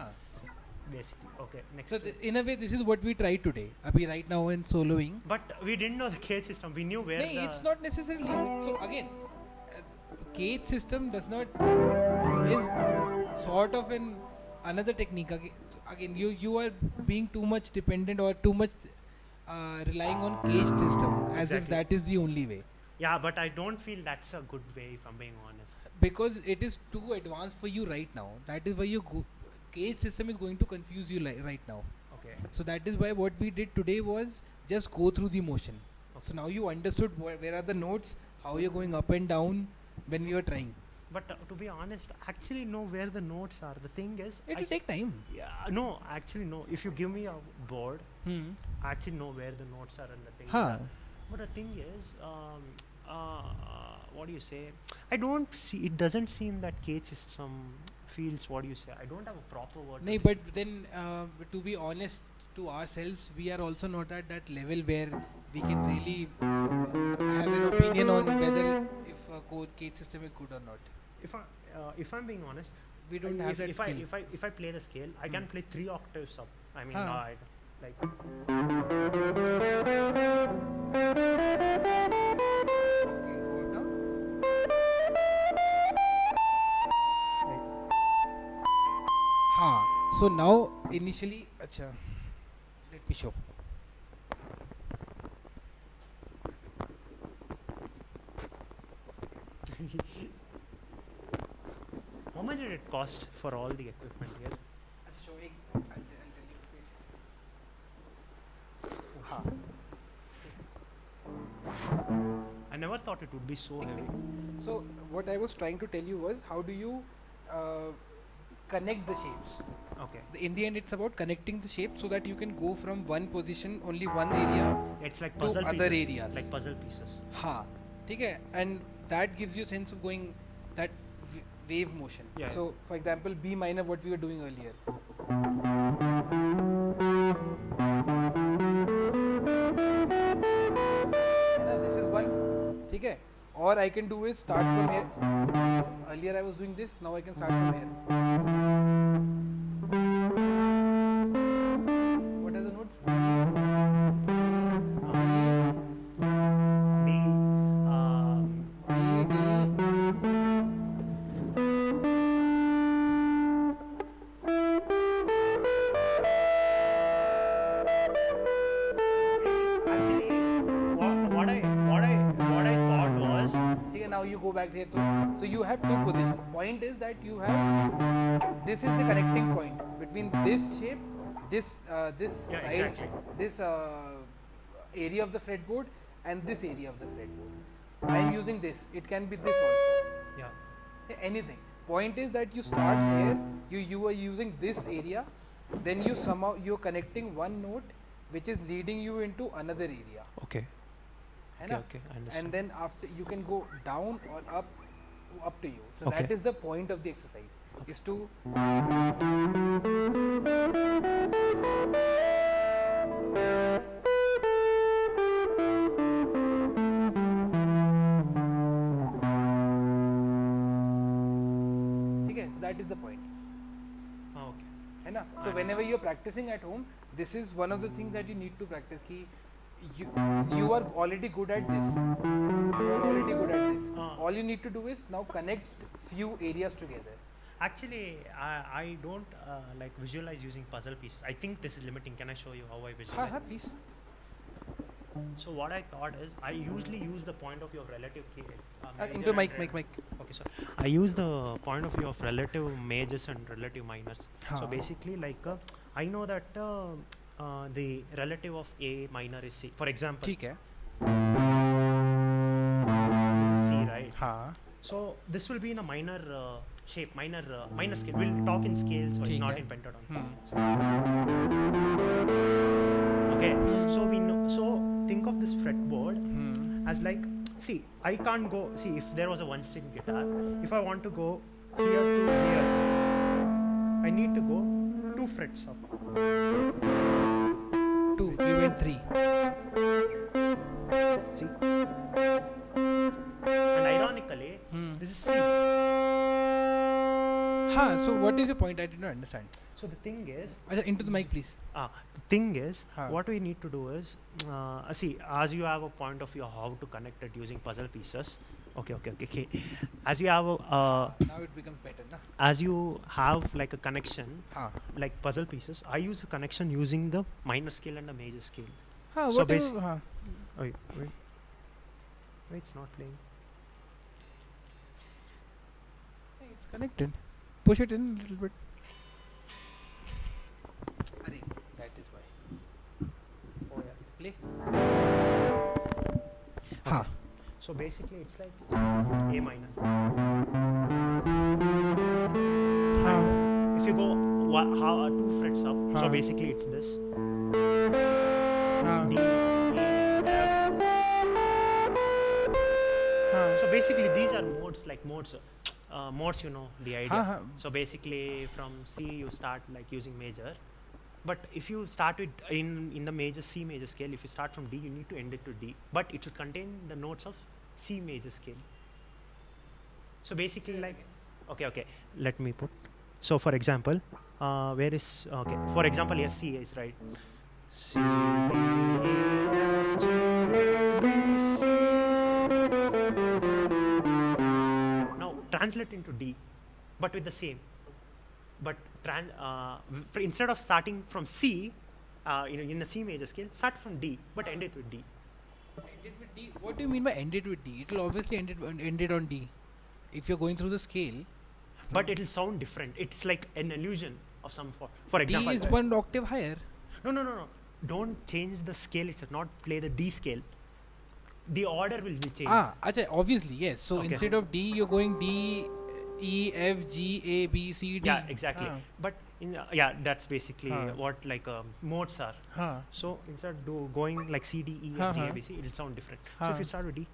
Basically. Okay, next. So in a way, this is what we tried today. Abhi right now in soloing. But we didn't know the cage system. We knew where. No, it's not necessarily. So again, cage system does not is sort of another technique. Again, you are being too much dependent or too much relying on cage system as if that is the only way. Yeah, but I don't feel that's a good way if I'm being honest. Because it is too advanced for you right now. That is why cage system is going to confuse you right now. Okay. So that is why what we did today was just go through the motion. Okay. So now you understood where are the notes, how you're going up and down when you are trying. But to be honest, actually know where the notes are. The thing is, it will take time. Yeah, no, actually no. If you give me a board, I actually know where the notes are and the thing. But the thing is, what do you say? I don't see. It doesn't seem that cage system feels. What do you say? I don't have a proper word. No, but then to be honest to ourselves, we are also not at that level where we can really have an opinion on whether if a cage system is good or not. If I'm being honest, we don't have that skill. If I play the scale, I can play 3 octaves up. I mean, like. Okay, go up down. So now initially, let let me show. How much did it cost for all the equipment here? Showing. I'll tell you. Ha. I never thought it would be so heavy. So what I was trying to tell you was how do you connect the shapes. Okay. In the end, it's about connecting the shape so that you can go from one position, only one area, It's like to puzzle other pieces. areas. Like puzzle pieces. Ha. Okay, and that gives you a sense of going that wave motion. Yeah, So, for example, B minor, what we were doing earlier. This is one. Okay, or I can do is start from here. Earlier I was doing this. Now I can start from here. What are the notes? B, B, D. actually, what I thought was, Okay, now you go back here. So you have two positions. Point is that you have this is the connecting point between this shape, this Yeah, size, exactly. this area of the fretboard, and this area of the fretboard. I am using this. It can be this also. yeah, Okay, anything. Point is that you start here. You are using this area, then you somehow you're connecting one note which is leading you into another area. okay, है okay, ना? okay, I understand. And then after you can go down or up to you. So Okay. that is the point of the exercise, is to okay, so that is the point. Oh, okay. है ना? I So whenever you're practicing at home, this is one of the things that you need to practice. कि you are already good at this. You are already good at this. All you need to do is now connect few areas together. Actually, I don't like visualize using puzzle pieces. I think this is limiting. Can I show you how I Ha visualize? ha, please. So what I thought is, I usually use the point of view of relative key. Into major mic, and mic, mic. Okay, so I use the point of view of relative majors and relative minors. So Huh. basically, like I know that the relative of A minor is C. For example, ठीक है. this is C, right? हाँ. So this will be in a minor shape, minor scale. We'll talk in scales, but ठीक not है. in pentatonic. Hmm. Okay, so we know. So think of this fretboard Hmm. as like, see, I can't go. See, if there was a one-string guitar, if I want to go here to here, I need to go 2 frets up. 2. You went 3. See, and ironically, this is C. हाँ. So what is your point? I did not understand. So the thing is, अच्छा, into the mic, please. the thing is, Huh. what we need to do is, see, as you have a point of view how to connect it using puzzle pieces. Okay. As you have, Now it becomes better, na? as you have like a connection, हाँ. like puzzle pieces, I use the connection using the minor scale and the major scale. हाँ. So Whatever. हाँ. Wait, it's not playing. It's connected. Push it in a little bit. Arey, that is why. Oh yeah. Play. हाँ. So basically, it's like A minor. हाँ. If you go 2 frets up, so Huh. basically it's this. हाँ. D, E, F. हाँ. So basically, these are modes, like modes. Modes, you know the idea. हाँ. So basically, from C you start like using major, but if you start with in the major C major scale, if you start from D, you need to end it to D, but it should contain the notes of C major scale. So basically, like, okay, let me put. So for example, where is okay? For example, here C is right. C, D, E, F, G, B, C. Now translate into D, but with the same. But instead of starting from C, in a C major scale, start from D, but end it with D. End it with D. What do you mean by end it with D? It will obviously end it on D. If you're going through the scale. But it will sound different. It's like an illusion of some form. For example, D is one octave higher. No. Don't change the scale itself. Not play the D scale. The order will be changed. Acha, obviously, yes. So Okay. instead of D, you're going D, E, F, G, A, B, C, D. Yeah, exactly. But that's basically what like modes are. Huh. So instead of going like C, D, E, F, G, A, B, C, it'll sound different. So if you start with D.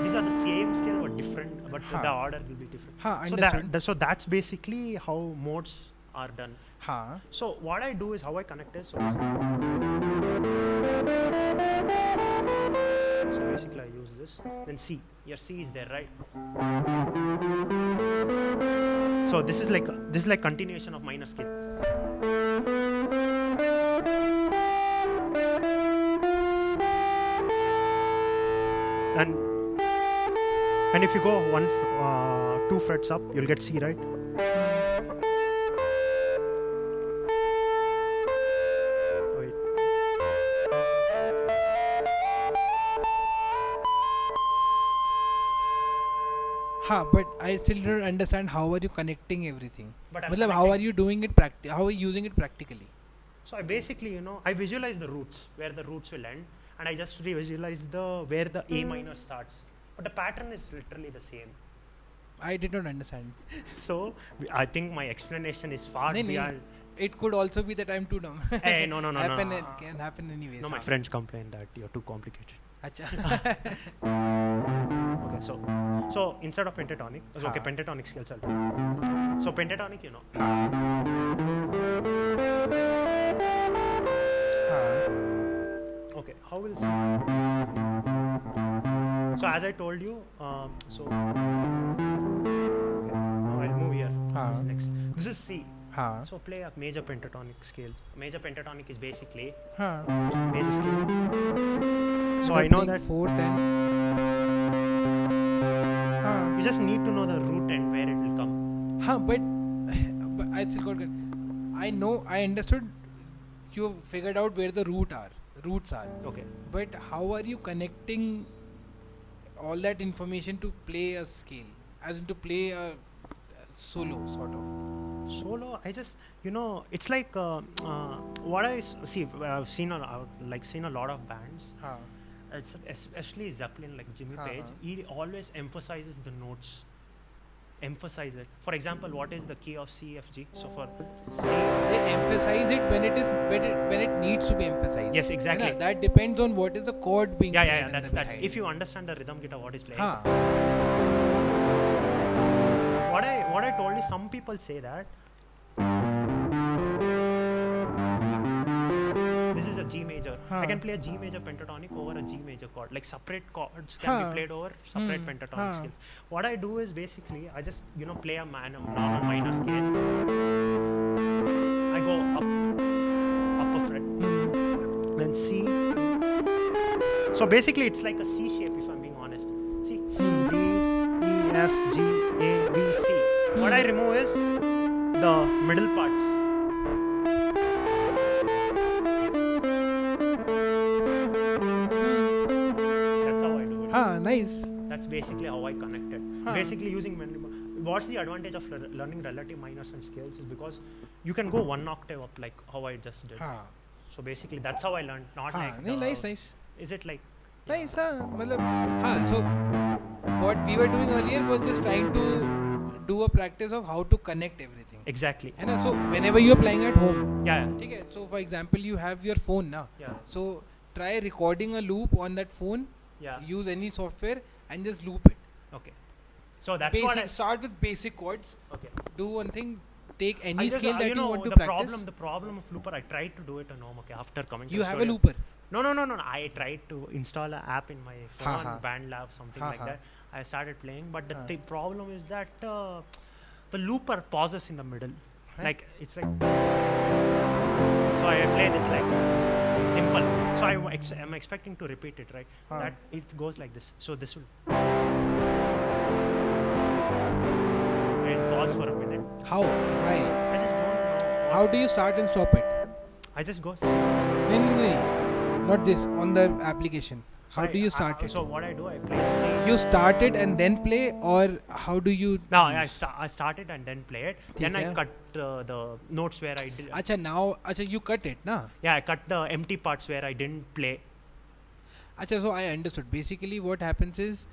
These are the same scale but different, but the order will be different. Understood. So that's basically how modes are done. Huh. So what I do is how I connect is so basically I use this. Then C. Your C is there, right? So this is like continuation of minor scale. And if you go two frets up, you'll get C, right? Wait. But I still don't understand how are you connecting everything. But how are you doing it how are you using it practically? So I basically, I visualize the roots, where the roots will end, and I just visualize where the A minor starts. But the pattern is literally the same. I did not understand. So I think my explanation is far beyond. It could also be that I'm too dumb. Hey, no. It can happen anyways. No, my friends complain that you're too complicated. Acha. Okay, so instead of pentatonic, okay, pentatonic scales I'll do. So pentatonic, Okay, how will C? So as I told you, okay, now I'll move here. This is next. This is C. So play a major pentatonic scale. Major pentatonic is basically major scale. So I know that fourth and you just need to know the root and where it will come. But I still got I understood you figured out where the roots are. Okay. But how are you connecting all that information to play a scale, as in to play a solo sort of? Solo, I just it's like what I see. I've seen a lot of bands. It's especially Zeppelin, like Jimmy Page. He always emphasizes the notes. Emphasize it. For example, what is the key of C, F, G? So for C, they emphasize it when it needs to be emphasized. Yes, exactly. Yeah, that depends on what is the chord being played. Yeah. That's if you understand the rhythm guitar, what is playing. What I told you, some people say that this is a G major. I can play a G major pentatonic over a G major chord. Like separate chords can be played over separate pentatonic scales. What I do is basically I just play a normal minor scale. I go up a fret, then C. So basically it's like a C shape if I'm being honest. See, C, D, E, F, G, A, B, C. What I remove is the middle parts. That's how I do it. Nice. That's basically how I connect it. Basically using what's the advantage of learning relative minors and scales is because you can go one octave up like how I just did. So basically that's how I learned. Not like nice. Is it like nice? So what we were doing earlier was just trying to do a practice of how to connect everything. Exactly. And so whenever you're playing at home, yeah. So for example, you have your phone now. Yeah. So try recording a loop on that phone. Yeah. Use any software and just loop it. Okay. So that's what I start with basic chords. Okay. Do one thing. Take any scale that you want to the practice. The problem of looper, I tried to do it on home. Okay, after coming. You have a looper. No. I tried to install an app in my phone, BandLab, something like that. I started playing, but the problem is that the looper pauses in the middle. Like it's like. So I play this like simple. So I'm expecting to repeat it, right? That it goes like this. So this will. I'll pause for a minute. How? Why? I just don't know. How do you start and stop it? I just go. No. Not this, on the application. How do you start it? So what I do, I play C. You start it and then play, or how do you? No, use? I start it and then play it. Then I cut the notes where I did. Acha, you cut it, na? Yeah, I cut the empty parts where I didn't play. Acha, so I understood. Basically, what happens is,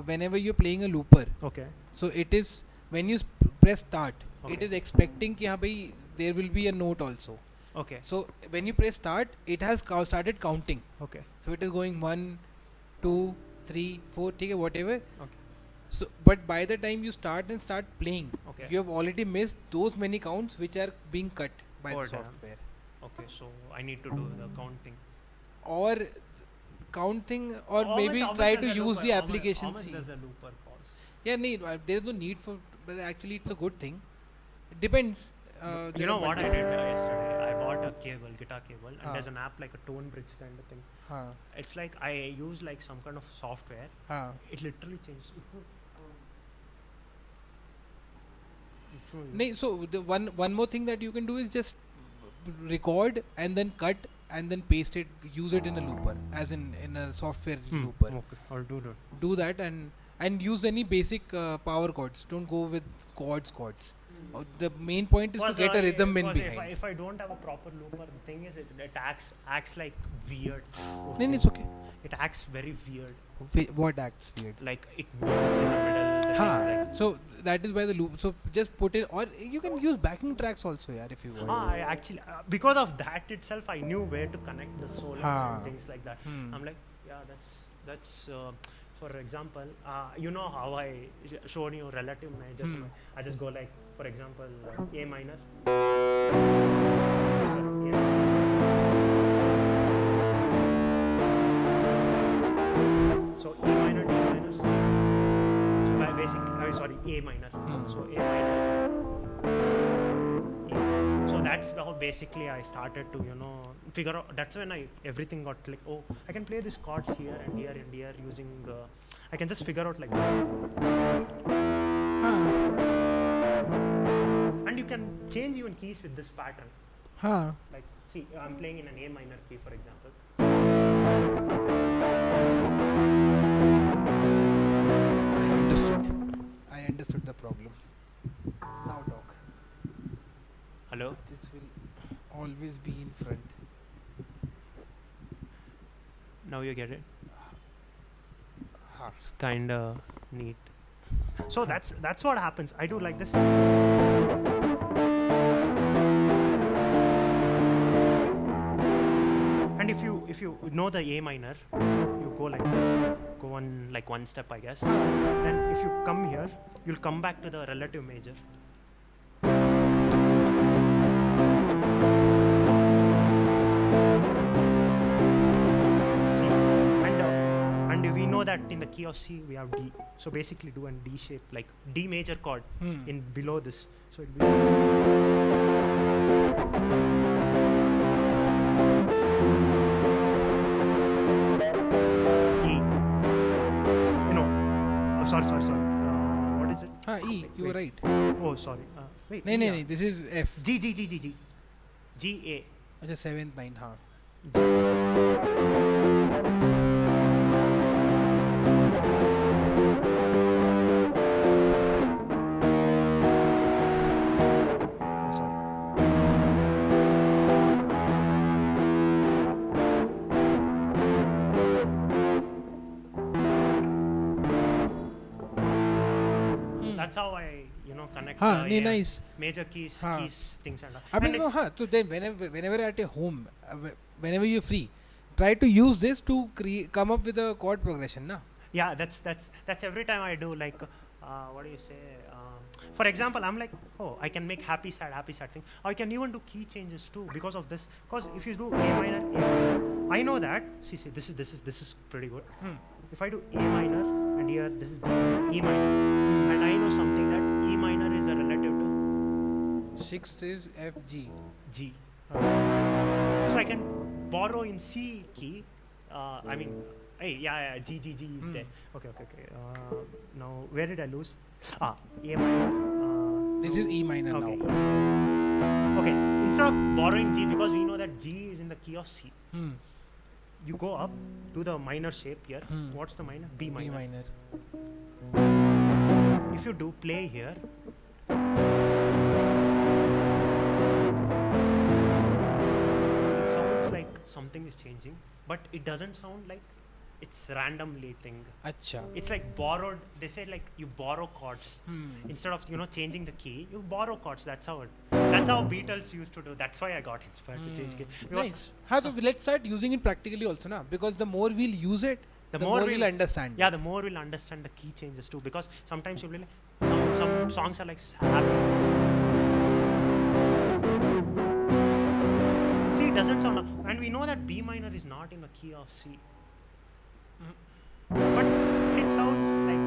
whenever you're playing a looper, Okay. so it is when you press start, it Okay. is expecting कि हाँ भाई there will be a note also. Okay. So when you press start, it has started counting. Okay. So it is going 1, 2, 3, 4, ठीक है, whatever. Okay. So, but by the time you start playing, Okay. you have already missed those many counts which are being cut by Oh, the damn. software. Okay. So I need to do the count thing. Or count thing, or maybe try to use the application. See. There's a looper cost. Yeah, there is no need for, but actually it's a good thing. It depends. You know what I did yesterday? I bought a cable, guitar cable, and there's an app like a tone bridge kind of thing. It's like I use like some kind of software. It literally changed. No, so the one more thing that you can do is just record and then cut and then paste it, use it in a looper, as in a software looper. Okay, I'll do that. Do that and use any basic power chords. Don't go with chords. The main point is to get a rhythm in behind. If I don't have a proper looper, the thing is it acts like weird. No, it's okay. It acts very weird. What acts weird? Like it moves in the middle. So that is why the loop. So just put it, or you can use backing tracks also, yeah, if you want. I actually because of that itself, I knew where to connect the solo and things like that. I'm like, yeah, that's. For example, you know how I showed you relative major. I just go like, for example, A minor. So E minor, D minor, C. So by basically, A minor. So A minor. E. So that's how basically I started to figure out. That's when everything got like, oh, I can play these chords here and here and here using I can just figure out like this. And you can change even keys with this pattern. Like, see, I'm playing in an A minor key, for example. I understood the problem. Now talk. Hello? This will always be in front. Now you get it? It's kinda neat. So that's what happens. I do like this. And if you know the A minor, you go like this, go one step, I guess. Then if you come here, you'll come back to the relative major. C. And we know that in the key of C we have D. So basically do a D shape, like D major chord in below this. So it'll be Sorry. What is it? E. You were right. Oh, sorry. Wait. No. This is F. G. G A. Just 7th, 9th. That's how I, connect nice. major keys, things and all. So then whenever at a home, whenever you're free, try to use this to come up with a chord progression, na? Yeah, that's every time I do, like, what do you say? For example, I'm like, oh, I can make happy sad thing. Or I can even do key changes too because of this. Because if you do A minor, I know that. See, this is pretty good. If I do A minor and here this is E minor, and I know something that E minor is a relative to 6th is F G. So I can borrow in C key. Hey, yeah, G is there. Okay. Now, where did I lose? A minor. This is E minor Okay. now. Okay, instead of borrowing G, because we know that G is in the key of C, you go up to the minor shape here. What's the minor? B minor. B minor. If you do play here, it sounds like something is changing, but it doesn't sound like it's randomly thing. Acha. It's like borrowed. They say like you borrow chords instead of changing the key. You borrow chords. That's how Beatles used to do. That's why I got inspired to change key. Nice. So let's start using it practically also, na? Because the more we'll use it, the more we'll understand. Yeah, the more we'll understand the key changes too. Because sometimes you'll be like, some songs are like happy. See, it doesn't sound, and we know that B minor is not in the key of C. But it sounds like,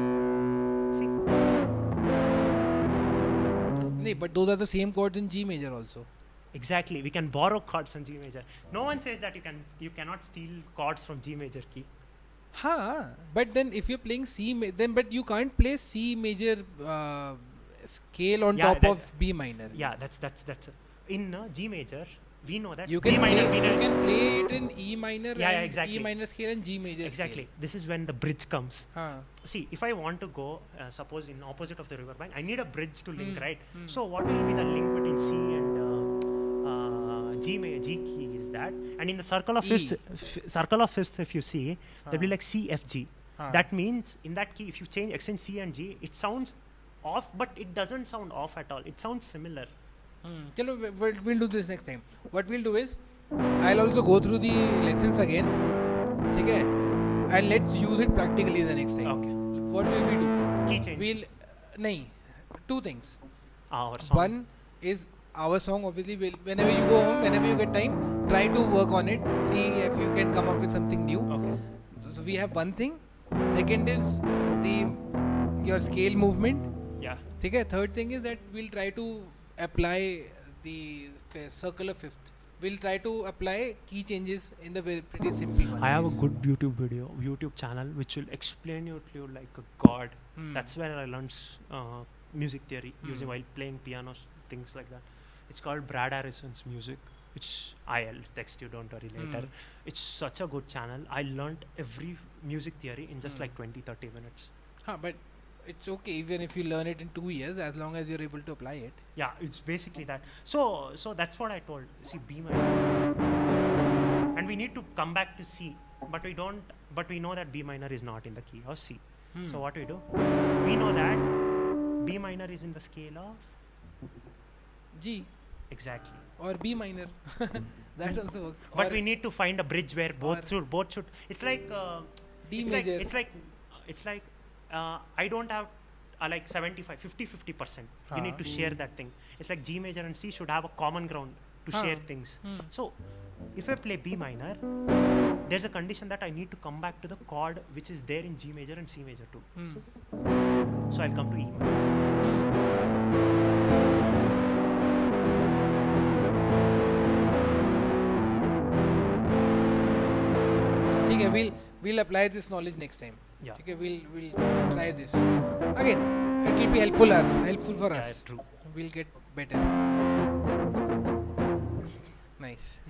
see. No, but those are the same chords in G major also. Exactly, we can borrow chords from G major. No one says that you cannot steal chords from G major key. But then if you're playing but you can't play C major scale on top of B minor. Yeah, that's in G major. We know that you can B minor, you can play it in E minor and exactly. E minor scale and G major exactly. scale. This is when the bridge comes. See, if I want to go, suppose in opposite of the river bank, I need a bridge to link, right? So what will be the link between C and G key is that, and in the circle of fifths, if you see, there'll be like C, F, G. That means in that key, if you exchange C and G, it sounds off, but it doesn't sound off at all. It sounds similar. Chalo, we'll do this next time. What we'll do is, I'll also go through the lessons again. Okay? And let's use it practically the next time. Okay. What will we do? Key change. Two things. Our song. One is our song. Obviously, whenever you go home, whenever you get time, try to work on it. See if you can come up with something new. Okay. So we have one thing. Second is your scale movement. Yeah. Okay? Third thing is that we'll try to apply the circular fifth. We'll try to apply key changes in the pretty simple one. I have a good YouTube channel which will explain you to you like a god. That's where I learned music theory using while playing piano, things like that. It's called Brad Harrison's Music, which I'll text you, don't worry later. It's such a good channel. I learned every music theory in just like 20-30 minutes. But it's okay even if you learn it in 2 years, as long as you're able to apply it. Yeah, it's basically that. So that's what I told. See, B minor, and we need to come back to C, but we don't. But we know that B minor is not in the key of C. So what we do? We know that B minor is in the scale of G. Exactly. Or B minor. That also works. But we need to find a bridge where both should. It's like D major. It's like. I don't have like 50%. We need to share that thing. It's like G major and C should have a common ground to share things. So if I play B minor, there's a condition that I need to come back to the chord which is there in G major and C major too. So I'll come to E minor. Okay, we'll apply this knowledge next time. Yeah. Okay, we'll try this. Again, it will be helpful for us. True. We'll get better. Nice.